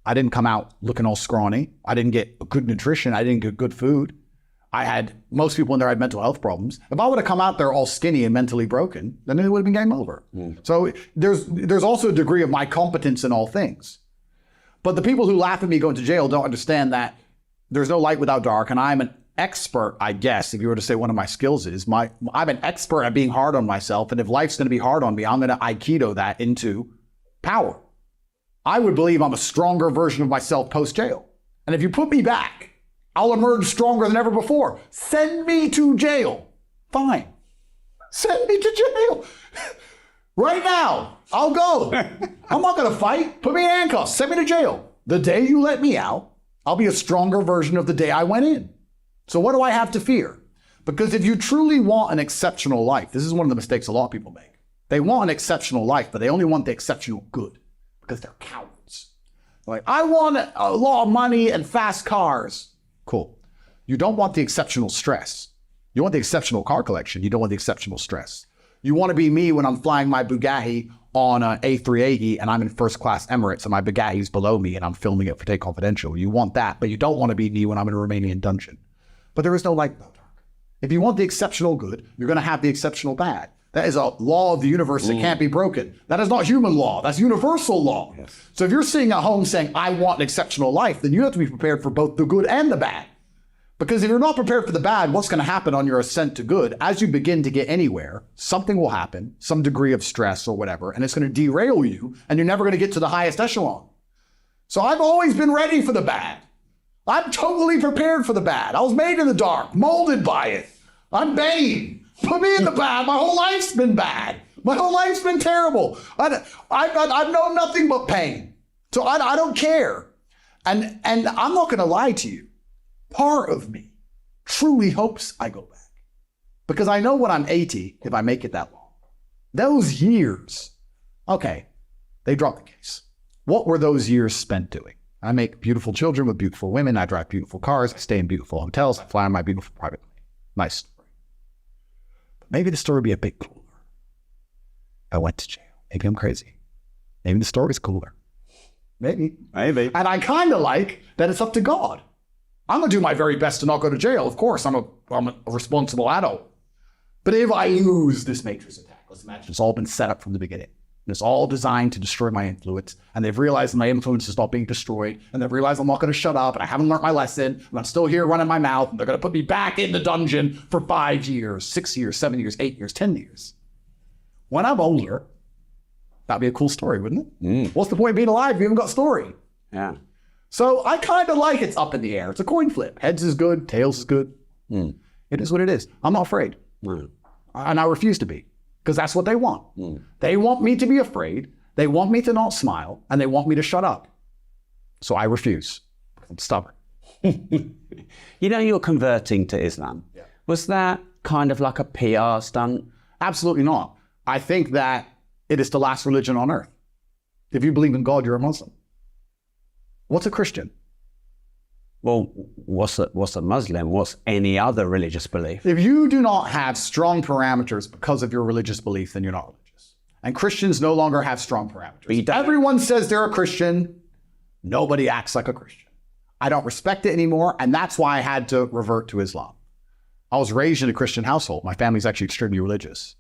A: I didn't come out looking all scrawny. I didn't get good nutrition. I didn't get good food. Most people in there had mental health problems. If I would have come out there all skinny and mentally broken, then it would have been game over. So there's also a degree of my competence in all things. But the people who laugh at me going to jail don't understand that there's no light without dark, and I'm an expert, I guess, if you were to say one of my skills is, I'm an expert at being hard on myself, and if life's going to be hard on me, I'm going to Aikido that into power. I would believe I'm a stronger version of myself post-jail. And if you put me back, I'll emerge stronger than ever before. Send me to jail. Fine. Send me to jail. Right now. I'll go. I'm not going to fight. Put me in handcuffs. Send me to jail. The day you let me out, I'll be a stronger version of the day I went in. So what do I have to fear? Because if you truly want an exceptional life, this is one of the mistakes a lot of people make. They want an exceptional life, but they only want the exceptional good because they're cowards. They're like, I want a lot of money and fast cars. Cool. You don't want the exceptional stress. You want the exceptional car collection. You don't want the exceptional stress. You want to be me when I'm flying my Bugatti on an A380 and I'm in first class Emirates and my Bugatti's below me and I'm filming it for Tate Confidential. You want that, but you don't want to be me when I'm in a Romanian dungeon. But there is no light without dark. If you want the exceptional good, you're going to have the exceptional bad. That is a law of the universe that can't be broken. That is not human law. That's universal law. Yes. So if you're sitting at home saying, I want an exceptional life, then you have to be prepared for both the good and the bad. Because if you're not prepared for the bad, what's going to happen on your ascent to good, as you begin to get anywhere, something will happen, some degree of stress or whatever, and it's going to derail you, and you're never going to get to the highest echelon. So I've always been ready for the bad. I'm totally prepared for the bad. I was made in the dark, molded by it. I'm Bane. Put me in the bad. My whole life's been bad. My whole life's been terrible. I've known nothing but pain. So I don't care. And I'm not going to lie to you. Part of me truly hopes I go back. Because I know when I'm 80, if I make it that long, those years, okay, they dropped the case. What were those years spent doing? I make beautiful children with beautiful women. I drive beautiful cars. I stay in beautiful hotels. I fly on my beautiful private plane. Nice story. But maybe the story would be a bit cooler. I went to jail. Maybe I'm crazy. Maybe the story's cooler. Maybe. And I kind of like that it's up to God. I'm going to do my very best to not go to jail. Of course, I'm a responsible adult. But if I lose this matrix attack, let's imagine it's all been set up from the beginning. And it's all designed to destroy my influence. And they've realized my influence is not being destroyed. And they've realized I'm not going to shut up. And I haven't learned my lesson. And I'm still here running my mouth. And they're going to put me back in the dungeon for 5 years, 6 years, 7 years, 8 years, 10 years. When I'm older, that'd be a cool story, wouldn't it? What's the point of being alive if you haven't got a story?
C: Yeah.
A: So I kind of like it's up in the air. It's a coin flip. Heads is good. Tails is good. It is what it is. I'm not afraid.
C: No.
A: And I refuse to be. Because that's what they want. They want me to be afraid. They want me to not smile. And they want me to shut up. So I refuse. I'm stubborn.
C: You know, you're converting to Islam. Yeah. Was that kind of like a PR stunt?
A: Absolutely not. I think that it is the last religion on earth. If you believe in God, you're a Muslim. What's a Christian?
C: Well, what's a Muslim? What's any other religious belief?
A: If you do not have strong parameters because of your religious belief, then you're not religious. And Christians no longer have strong parameters. Everyone says they're a Christian. Nobody acts like a Christian. I don't respect it anymore, and that's why I had to revert to Islam. I was raised in a Christian household. My family's actually extremely religious.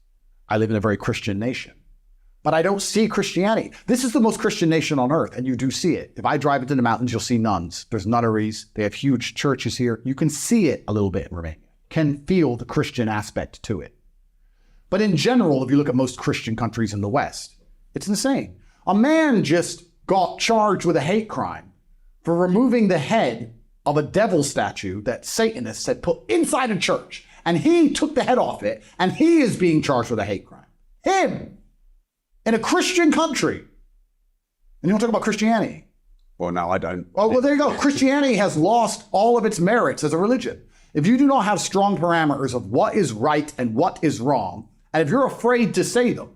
A: I live in a very Christian nation. But I don't see Christianity. This is the most Christian nation on earth, and you do see it. If I drive into the mountains, you'll see nuns. There's nunneries. They have huge churches here. You can see it a little bit in Romania. Can feel the Christian aspect to it. But in general, if you look at most Christian countries in the West, it's insane. A man just got charged with a hate crime for removing the head of a devil statue that Satanists had put inside a church. And he took the head off it, and he is being charged with a hate crime. Him! In a Christian country. And you don't talk about Christianity.
C: Well, no, I don't.
A: Oh, well, there you go. Christianity has lost all of its merits as a religion. If you do not have strong parameters of what is right and what is wrong, and if you're afraid to say them,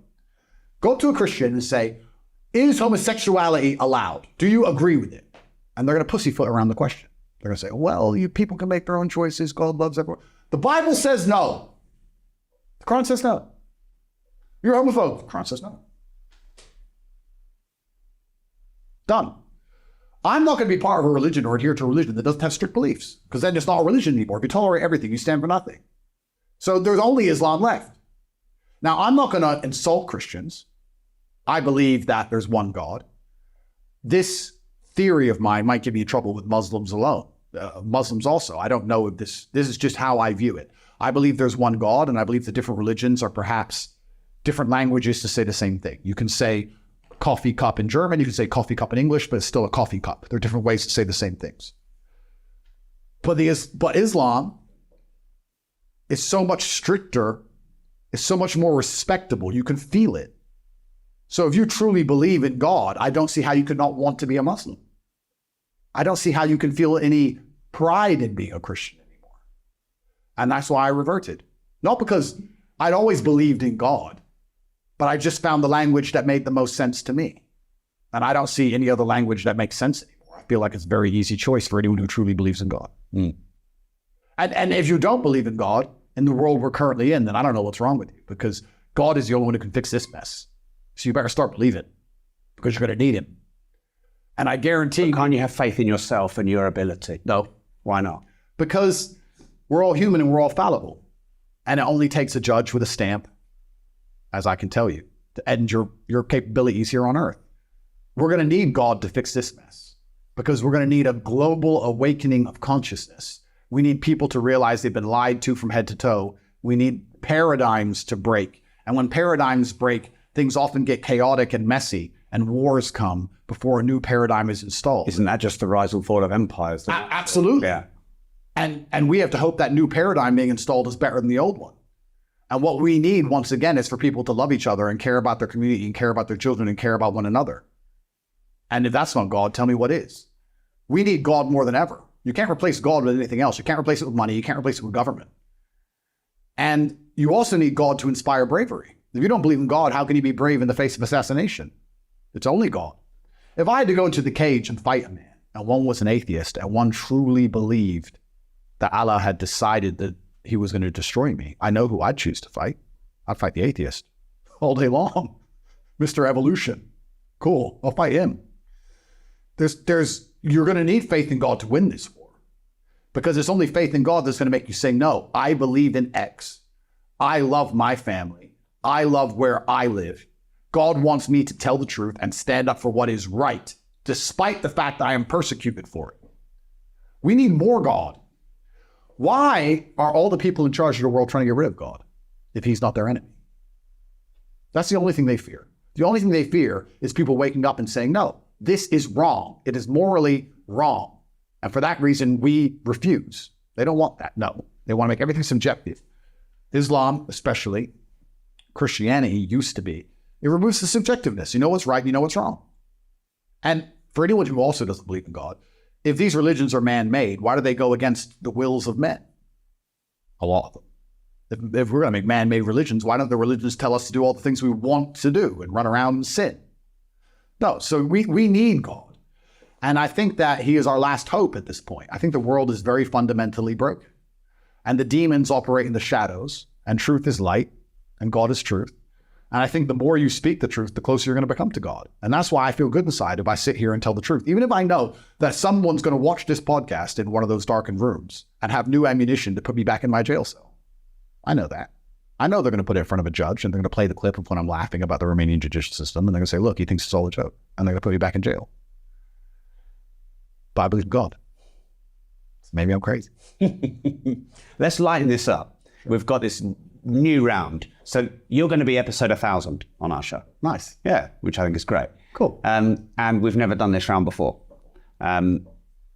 A: go to a Christian and say, is homosexuality allowed? Do you agree with it? And they're going to pussyfoot around the question. They're going to say, well, you people can make their own choices. God loves everyone. The Bible says no. The Quran says no. You're a homophobe. The Quran says no. Done. I'm not going to be part of a religion or adhere to a religion that doesn't have strict beliefs, because then it's not a religion anymore. If you tolerate everything, you stand for nothing. So there's only Islam left. Now, I'm not going to insult Christians. I believe that there's one God. This theory of mine might give me trouble with Muslims alone. Muslims also. I don't know if this is just how I view it. I believe there's one God, and I believe the different religions are perhaps different languages to say the same thing. You can say coffee cup in German, you can say coffee cup in English, but it's still a coffee cup. There are different ways to say the same things. But Islam is so much stricter, it's so much more respectable. You can feel it. So if you truly believe in God, I don't see how you could not want to be a Muslim. I don't see how you can feel any pride in being a Christian anymore. And that's why I reverted. Not because I'd always believed in God, but I just found the language that made the most sense to me. And I don't see any other language that makes sense anymore. I feel like it's a very easy choice for anyone who truly believes in God. And if you don't believe in God, in the world we're currently in, then I don't know what's wrong with you, because God is the only one who can fix this mess. So you better start believing, because you're going to need him. And I guarantee...
C: But can't you have faith in yourself and your ability?
A: No.
C: Why not?
A: Because we're all human and we're all fallible. And it only takes a judge with a stamp, as I can tell you, to end your capabilities here on earth. We're going to need God to fix this mess, because we're going to need a global awakening of consciousness. We need people to realize they've been lied to from head to toe. We need paradigms to break. And when paradigms break, things often get chaotic and messy, and wars come before a new paradigm is installed.
C: Isn't that just the rise and fall of empires?
A: Absolutely.
C: Yeah.
A: And we have to hope that new paradigm being installed is better than the old one. And what we need, once again, is for people to love each other and care about their community and care about their children and care about one another. And if that's not God, tell me what is. We need God more than ever. You can't replace God with anything else. You can't replace it with money. You can't replace it with government. And you also need God to inspire bravery. If you don't believe in God, how can you be brave in the face of assassination? It's only God. If I had to go into the cage and fight a man, and one was an atheist, and one truly believed that Allah had decided that he was going to destroy me, I know who I'd choose to fight. I'd fight the atheist all day long. Mr. Evolution. Cool. I'll fight him. You're going to need faith in God to win this war, because it's only faith in God that's going to make you say, no, I believe in X. I love my family. I love where I live. God wants me to tell the truth and stand up for what is right, despite the fact that I am persecuted for it. We need more God. Why are all the people in charge of the world trying to get rid of God if he's not their enemy? That's the only thing they fear. The only thing they fear is people waking up and saying, no, this is wrong. It is morally wrong. And for that reason, we refuse. They don't want that. No, they want to make everything subjective. Islam, especially, Christianity used to be. It removes the subjectiveness. You know what's right, you know what's wrong. And for anyone who also doesn't believe in God, if these religions are man-made, why do they go against the wills of men? A lot of them. If we're going to make man-made religions, why don't the religions tell us to do all the things we want to do and run around and sin? No, so we need God. And I think that he is our last hope at this point. I think the world is very fundamentally broken. And the demons operate in the shadows, and truth is light, and God is truth. And I think the more you speak the truth, the closer you're going to become to God. And that's why I feel good inside if I sit here and tell the truth. Even if I know that someone's going to watch this podcast in one of those darkened rooms and have new ammunition to put me back in my jail cell. I know that. I know they're going to put it in front of a judge and they're going to play the clip of when I'm laughing about the Romanian judicial system. And they're going to say, look, he thinks it's all a joke. And they're going to put me back in jail. But I believe in God. So maybe I'm crazy.
C: Let's lighten this up. We've got this new round. So you're going to be episode 1000 on our show.
A: Nice.
C: Yeah, which I think is great.
A: Cool.
C: And we've never done this round before. So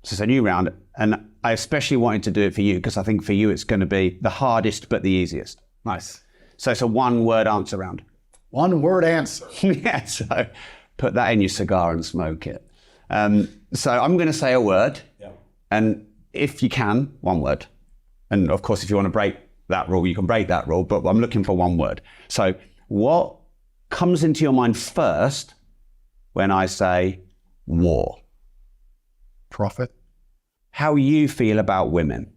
C: it's a new round. And I especially wanted to do it for you because I think for you it's going to be the hardest but the easiest.
A: Nice.
C: So it's a one-word answer round.
A: One word answer.
C: Yeah, so put that in your cigar and smoke it. So I'm going to say a word.
A: Yeah.
C: And if you can, one word. And of course, if you want to break that rule, you can break that rule, but I'm looking for one word. So what comes into your mind first when I say war?
A: Prophet.
C: How you feel about women?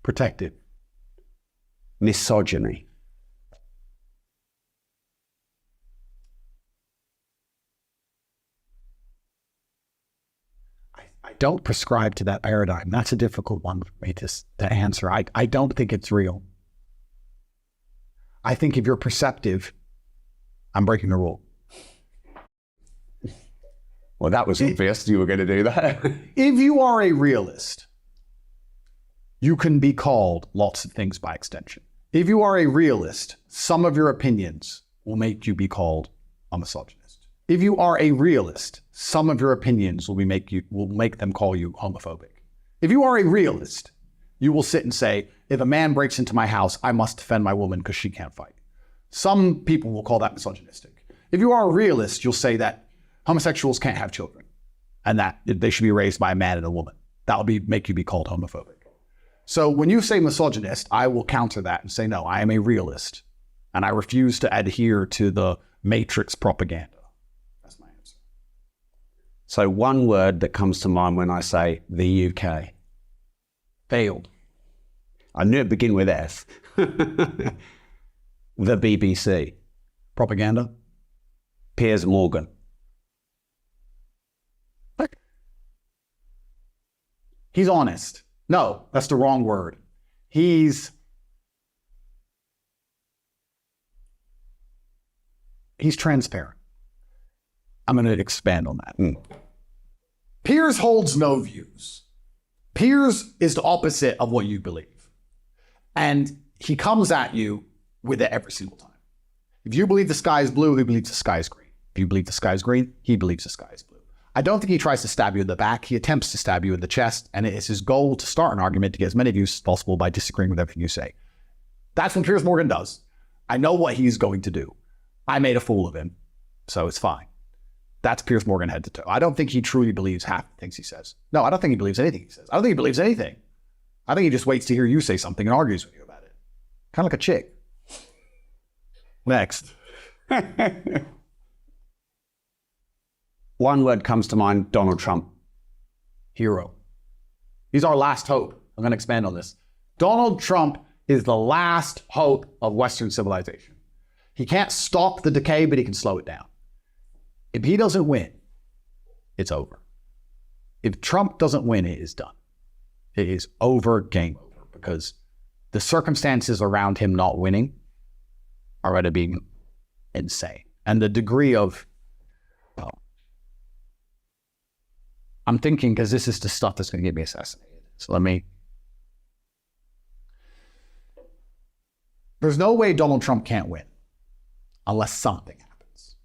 A: Protected.
C: Misogyny.
A: I don't prescribe to that paradigm. That's a difficult one for me to answer. I don't think it's real. I think if you're perceptive, I'm breaking the rule.
C: Well, that was obvious you were going to do that.
A: If you are a realist, you can be called lots of things by extension. If you are a realist, some of your opinions will make you be called a misogynist. If you are a realist, some of your opinions will make them call you homophobic. If you are a realist, you will sit and say, if a man breaks into my house, I must defend my woman because she can't fight. Some people will call that misogynistic. If you are a realist, you'll say that homosexuals can't have children and that they should be raised by a man and a woman. That will make you be called homophobic. So when you say misogynist, I will counter that and say, no, I am a realist and I refuse to adhere to the matrix propaganda. That's my answer.
C: So one word that comes to mind when I say the UK.
A: Failed.
C: I knew it began with F. The BBC.
A: Propaganda.
C: Piers Morgan.
A: What? He's honest. No, that's the wrong word. He's transparent. I'm going to expand on that. Piers holds no views. Piers is the opposite of what you believe. And he comes at you with it every single time. If you believe the sky is blue, he believes the sky is green. If you believe the sky is green, he believes the sky is blue. I don't think he tries to stab you in the back. He attempts to stab you in the chest, and it is his goal to start an argument to get as many views as possible by disagreeing with everything you say. That's what Piers Morgan does. I know what he's going to do. I made a fool of him, so it's fine. That's Piers Morgan head to toe. I don't think he truly believes half the things he says. No, I don't think he believes anything he says. I don't think he believes anything. I think he just waits to hear you say something and argues with you about it. Kind of like a chick. Next.
C: One word comes to mind, Donald Trump.
A: Hero. He's our last hope. I'm going to expand on this. Donald Trump is the last hope of Western civilization. He can't stop the decay, but he can slow it down. If he doesn't win, it's over. If Trump doesn't win, it is done. It is over, game over, because the circumstances around him not winning are going to be insane. And the degree of, well, I'm thinking, because this is the stuff that's going to get me assassinated. So there's no way Donald Trump can't win unless something happens.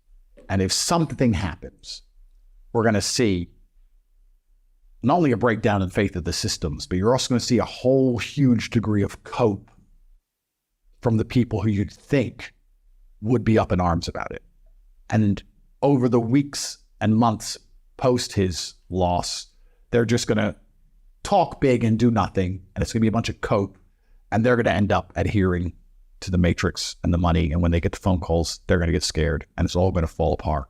A: And if something happens, we're going to see not only a breakdown in faith of the systems, but you're also going to see a whole huge degree of cope from the people who you'd think would be up in arms about it. And over the weeks and months post his loss, they're just going to talk big and do nothing. And it's going to be a bunch of cope. And they're going to end up adhering to the matrix and the money. And when they get the phone calls, they're going to get scared. And it's all going to fall apart.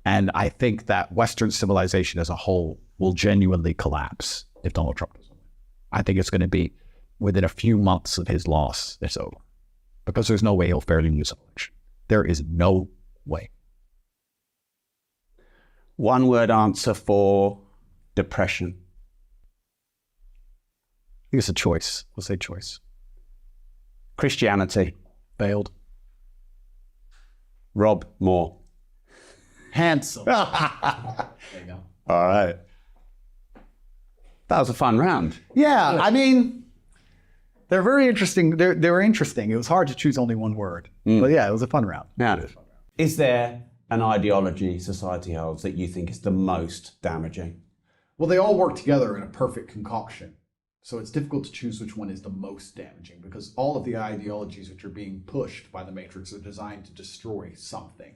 A: And I think that Western civilization as a whole will genuinely collapse if Donald Trump doesn't win. I think it's going to be within a few months of his loss, it's over. Because there's no way he'll fairly lose an election. There is no way.
C: One word answer for depression.
A: I think it's a choice. We'll say choice.
C: Christianity.
A: Failed.
C: Rob Moore.
A: Handsome. There you go.
C: All right. That was a fun round.
A: Yeah, I mean, they're very interesting. They were interesting. It was hard to choose only one word. But yeah, it was a fun round.
C: Now, is there an ideology society holds that you think is the most damaging?
A: Well, they all work together in a perfect concoction. So it's difficult to choose which one is the most damaging because all of the ideologies which are being pushed by the Matrix are designed to destroy something.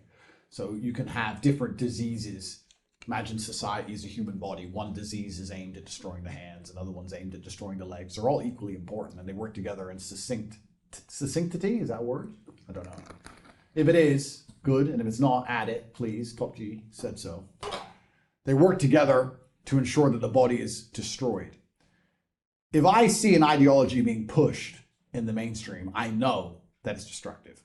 A: So you can have different diseases. Imagine society as a human body. One disease is aimed at destroying the hands, another one's aimed at destroying the legs. They're all equally important and they work together in succinctity, is that a word? I don't know. If it is, good, and if it's not, add it, please. Top G said so. They work together to ensure that the body is destroyed. If I see an ideology being pushed in the mainstream, I know that it's destructive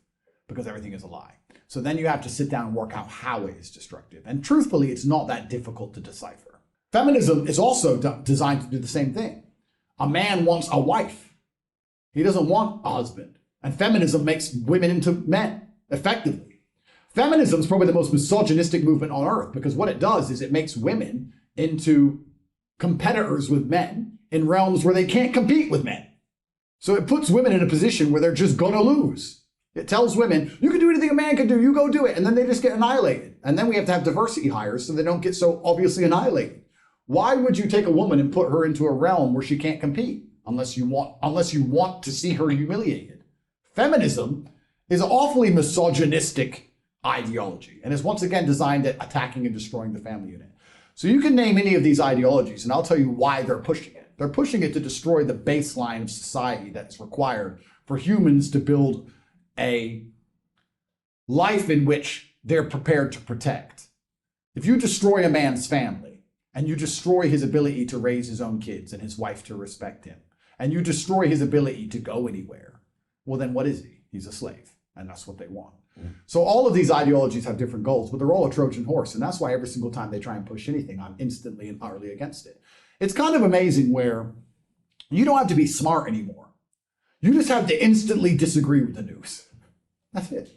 A: because everything is a lie. So then you have to sit down and work out how it is destructive. And truthfully, it's not that difficult to decipher. Feminism is also designed to do the same thing. A man wants a wife. He doesn't want a husband. And feminism makes women into men, effectively. Feminism is probably the most misogynistic movement on earth because what it does is it makes women into competitors with men in realms where they can't compete with men. So it puts women in a position where they're just gonna lose. It tells women, you can do anything a man can do, you go do it. And then they just get annihilated. And then we have to have diversity hires so they don't get so obviously annihilated. Why would you take a woman and put her into a realm where she can't compete unless you want to see her humiliated? Feminism is an awfully misogynistic ideology and is once again designed at attacking and destroying the family unit. So you can name any of these ideologies and I'll tell you why they're pushing it. They're pushing it to destroy the baseline of society that's required for humans to build a life in which they're prepared to protect. If you destroy a man's family and you destroy his ability to raise his own kids and his wife to respect him, and you destroy his ability to go anywhere, well then what is he? He's a slave, and that's what they want. So all of these ideologies have different goals, but they're all a Trojan horse, and that's why every single time they try and push anything, I'm instantly and utterly against it. It's kind of amazing where you don't have to be smart anymore. You just have to instantly disagree with the news. That's it.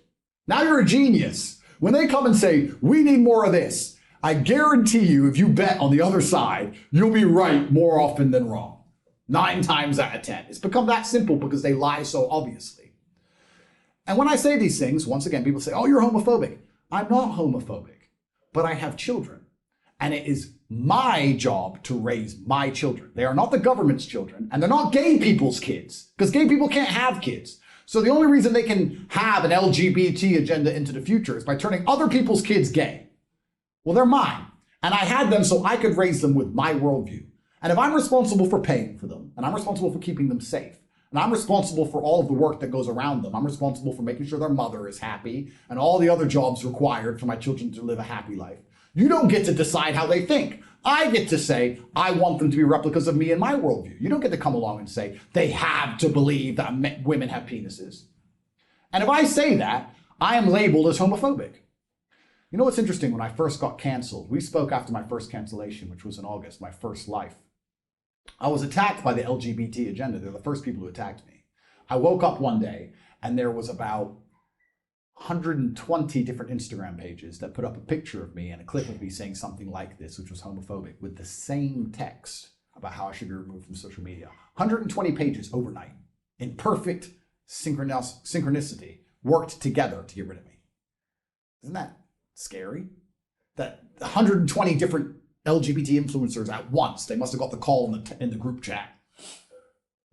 A: Now you're a genius. When they come and say, we need more of this, I guarantee you, if you bet on the other side, you'll be right more often than wrong. 9 times out of 10. It's become that simple because they lie so obviously. And when I say these things, once again, people say, oh, you're homophobic. I'm not homophobic, but I have children. And it is my job to raise my children. They are not the government's children, and they're not gay people's kids, because gay people can't have kids. So the only reason they can have an LGBT agenda into the future is by turning other people's kids gay. Well, they're mine, and I had them so I could raise them with my worldview. And if I'm responsible for paying for them, and I'm responsible for keeping them safe, and I'm responsible for all of the work that goes around them, I'm responsible for making sure their mother is happy, and all the other jobs required for my children to live a happy life. You don't get to decide how they think. I get to say, I want them to be replicas of me and my worldview. You don't get to come along and say, they have to believe that women have penises. And if I say that, I am labeled as homophobic. You know what's interesting? When I first got canceled, we spoke after my first cancellation, which was in August, my first life. I was attacked by the LGBT agenda. They're the first people who attacked me. I woke up one day and there was about 120 different Instagram pages that put up a picture of me and a clip of me saying something like this, which was homophobic, with the same text about how I should be removed from social media. 120 pages overnight, in perfect synchronicity, worked together to get rid of me. Isn't that scary? That 120 different LGBT influencers at once, they must have got the call in the group chat.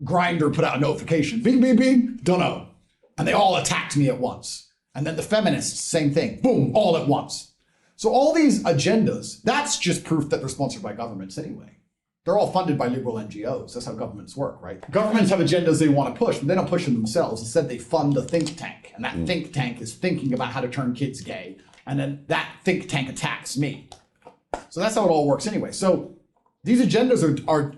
A: Grindr put out a notification, bing, bing, bing, dunno. And they all attacked me at once. And then the feminists, same thing, boom, all at once. So all these agendas, that's just proof that they're sponsored by governments anyway. They're all funded by liberal NGOs. That's how governments work, right? Governments have agendas they want to push, but they don't push them themselves. Instead, they fund a think tank. And that think tank is thinking about how to turn kids gay. And then that think tank attacks me. So that's how it all works anyway. So these agendas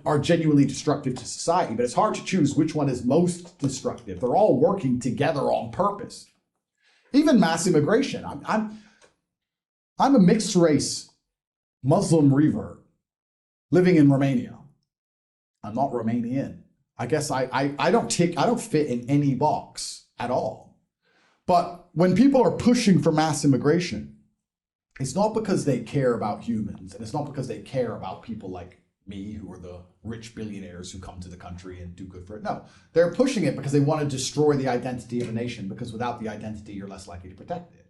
A: are genuinely destructive to society, but it's hard to choose which one is most destructive. They're all working together on purpose. Even mass immigration. I'm a mixed race Muslim revert living in Romania. I'm not Romanian. I guess I don't fit in any box at all. But when people are pushing for mass immigration, it's not because they care about humans, and it's not because they care about people like me, who are the rich billionaires who come to the country and do good for it. No, they're pushing it because they want to destroy the identity of a nation, because without the identity, you're less likely to protect it.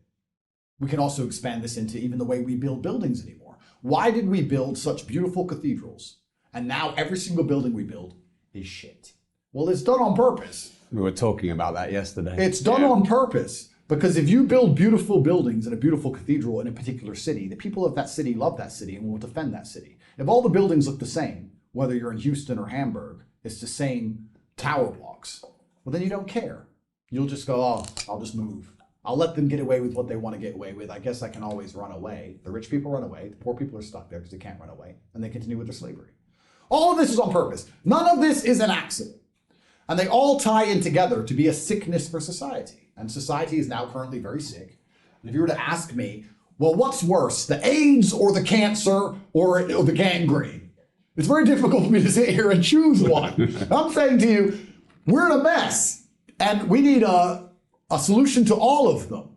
A: We can also expand this into even the way we build buildings anymore. Why did we build such beautiful cathedrals, and now every single building we build is shit? Well, it's done on purpose.
C: We were talking about that yesterday.
A: It's done on purpose. Because if you build beautiful buildings and a beautiful cathedral in a particular city, the people of that city love that city and will defend that city. If all the buildings look the same, whether you're in Houston or Hamburg, it's the same tower blocks, well, then you don't care. You'll just go, oh, I'll just move. I'll let them get away with what they want to get away with. I guess I can always run away. The rich people run away. The poor people are stuck there because they can't run away. And they continue with their slavery. All of this is on purpose. None of this is an accident. And they all tie in together to be a sickness for society. And society is now currently very sick. And if you were to ask me, well, what's worse, the AIDS or the cancer or the gangrene? It's very difficult for me to sit here and choose one. I'm saying to you, we're in a mess. And we need a solution to all of them.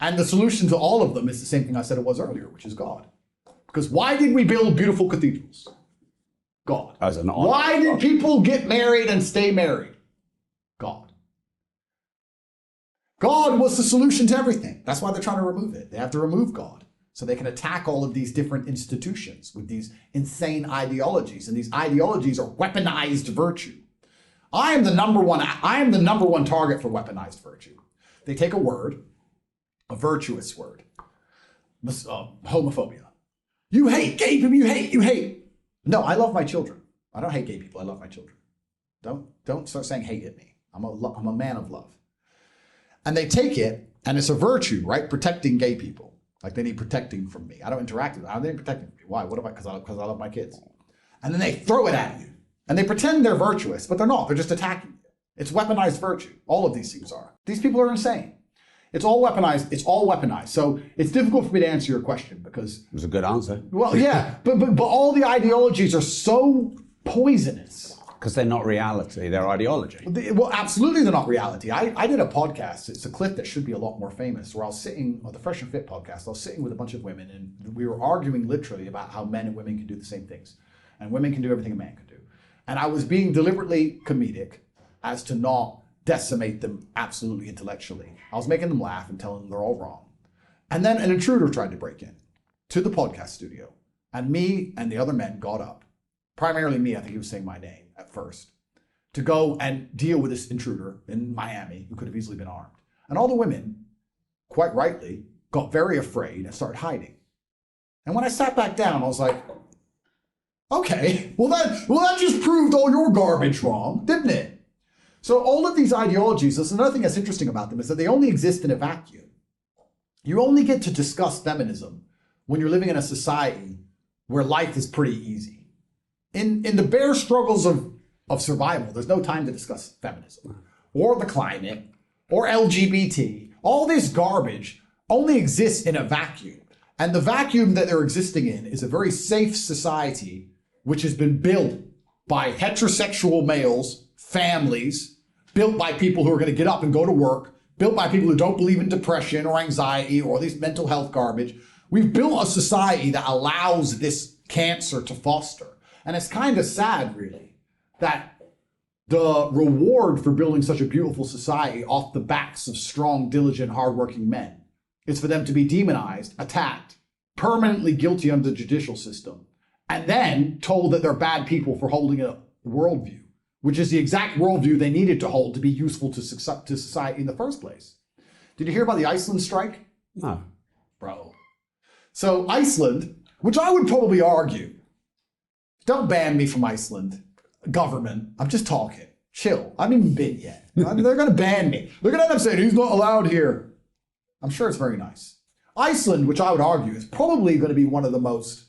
A: And the solution to all of them is the same thing I said it was earlier, which is God. Because why did we build beautiful cathedrals? God.
C: As an honor.
A: Why did people get married and stay married? God. God was the solution to everything. That's why they're trying to remove it. They have to remove God so they can attack all of these different institutions with these insane ideologies. And these ideologies are weaponized virtue. I am the number one target for weaponized virtue. They take a word, a virtuous word, homophobia. You hate gay people, you hate. No, I love my children. I don't hate gay people, I love my children. Don't start saying hate at me. I'm a man of love. And they take it, and it's a virtue, right? Protecting gay people. Like they need protecting from me. I don't interact with them. They need protecting from me. Why? What about? Because I love my kids. And then they throw it at you. And they pretend they're virtuous, but they're not. They're just attacking you. It's weaponized virtue. All of these things are. These people are insane. It's all weaponized. It's all weaponized. So it's difficult for me to answer your question because...
C: It was a good answer.
A: Well, yeah. but all the ideologies are so poisonous.
C: Because they're not reality, they're ideology.
A: Well, absolutely they're not reality. I did a podcast, it's a clip that should be a lot more famous, where I was sitting, on the Fresh and Fit podcast, I was sitting with a bunch of women, and we were arguing literally about how men and women can do the same things. And women can do everything a man can do. And I was being deliberately comedic as to not decimate them absolutely intellectually. I was making them laugh and telling them they're all wrong. And then an intruder tried to break in to the podcast studio. And me and the other men got up. Primarily me, I think he was saying my name at first, to go and deal with this intruder in Miami who could have easily been armed. And all the women, quite rightly, got very afraid and started hiding. And when I sat back down, I was like, okay, well that just proved all your garbage wrong, didn't it? So all of these ideologies, that's another thing that's interesting about them, is that they only exist in a vacuum. You only get to discuss feminism when you're living in a society where life is pretty easy. In the bare struggles of survival, there's no time to discuss feminism or the climate or LGBT. All this garbage only exists in a vacuum. And the vacuum that they're existing in is a very safe society which has been built by heterosexual males, families, built by people who are going to get up and go to work, built by people who don't believe in depression or anxiety or these mental health garbage. We've built a society that allows this cancer to foster. And it's kind of sad, really, that the reward for building such a beautiful society off the backs of strong, diligent, hardworking men is for them to be demonized, attacked, permanently guilty under the judicial system, and then told that they're bad people for holding a worldview, which is the exact worldview they needed to hold to be useful to society in the first place. Did you hear about the Iceland strike?
C: No.
A: Bro. So Iceland, which I would probably argue, don't ban me from Iceland, government. I'm just talking. Chill. I haven't even been yet. They're going to ban me. They're going to end up saying, he's not allowed here. I'm sure it's very nice. Iceland, which I would argue is probably going to be one of the most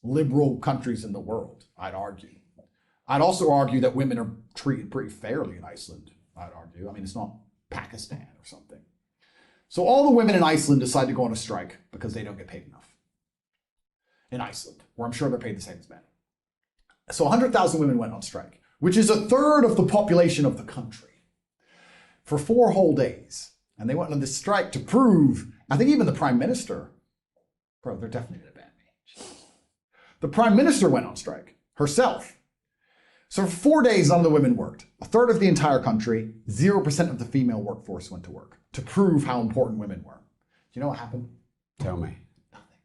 A: liberal countries in the world, I'd argue. I'd also argue that women are treated pretty fairly in Iceland, I'd argue. I mean, it's not Pakistan or something. So all the women in Iceland decide to go on a strike because they don't get paid enough. In Iceland, where I'm sure they're paid the same as men. So 100,000 women went on strike, which is a third of the population of the country, for 4 whole days. And they went on this strike to prove, I think even the prime minister, bro, they're definitely going to ban me. The prime minister went on strike herself. So for 4 days, none of the women worked. A third of the entire country, 0% of the female workforce went to work to prove how important women were. Do you know what happened?
C: Tell me.
A: Nothing.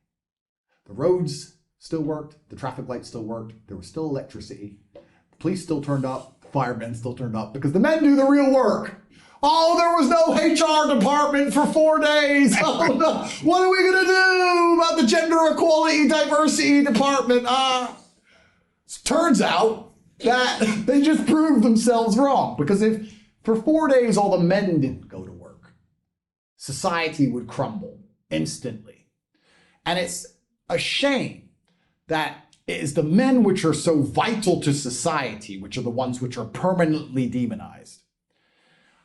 A: The roads still worked. The traffic lights still worked. There was still electricity. The police still turned up. The firemen still turned up because the men do the real work. Oh, there was no HR department for 4 days. Oh, no. What are we going to do about the gender equality diversity department? Turns out that they just proved themselves wrong, because if for 4 days all the men didn't go to work, society would crumble instantly. And it's a shame that it is the men which are so vital to society, which are the ones which are permanently demonized.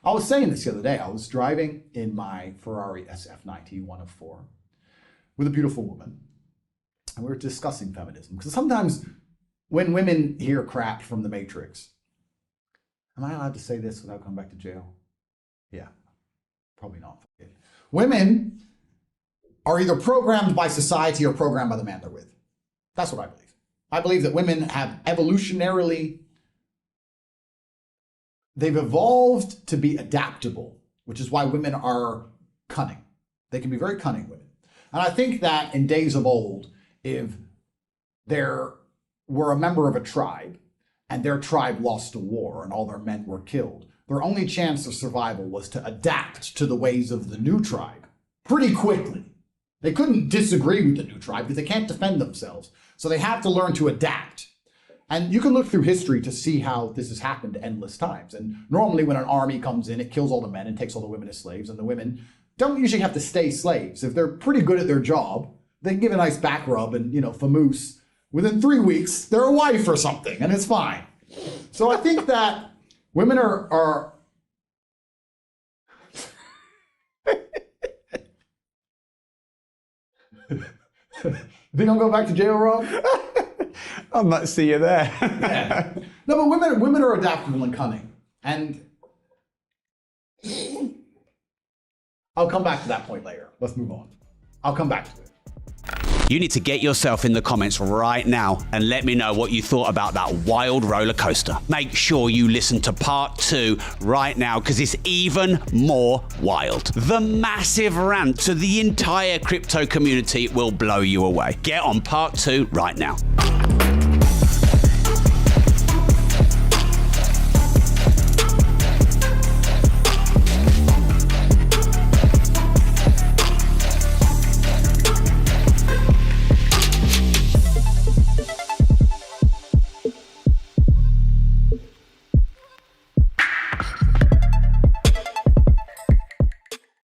A: I was saying this the other day. I was driving in my Ferrari SF90 one of 4 with a beautiful woman, and we were discussing feminism, because sometimes when women hear crap from the Matrix, am I allowed to say this without coming back to jail? Yeah, probably not. Women are either programmed by society or programmed by the man they're with. That's what I believe. I believe that women have evolutionarily, they've evolved to be adaptable, which is why women are cunning. They can be very cunning women. And I think that in days of old, if there were a member of a tribe and their tribe lost a war and all their men were killed, their only chance of survival was to adapt to the ways of the new tribe pretty quickly. They couldn't disagree with the new tribe because they can't defend themselves. So they have to learn to adapt. And you can look through history to see how this has happened endless times. And normally when an army comes in, it kills all the men and takes all the women as slaves. And the women don't usually have to stay slaves. If they're pretty good at their job, they can give a nice back rub and, famous. Within 3 weeks, they're a wife or something, and it's fine. So I think that women are Think I'm going back to jail, Rob?
C: I might see you there.
A: Yeah. No, but women are adaptable and cunning. And I'll come back to that point later. Let's move on. I'll come back to it.
B: You need to get yourself in the comments right now and let me know what you thought about that wild roller coaster. Make sure you listen to part 2 right now, because it's even more wild. The massive rant to the entire crypto community will blow you away. Get on part 2 right now.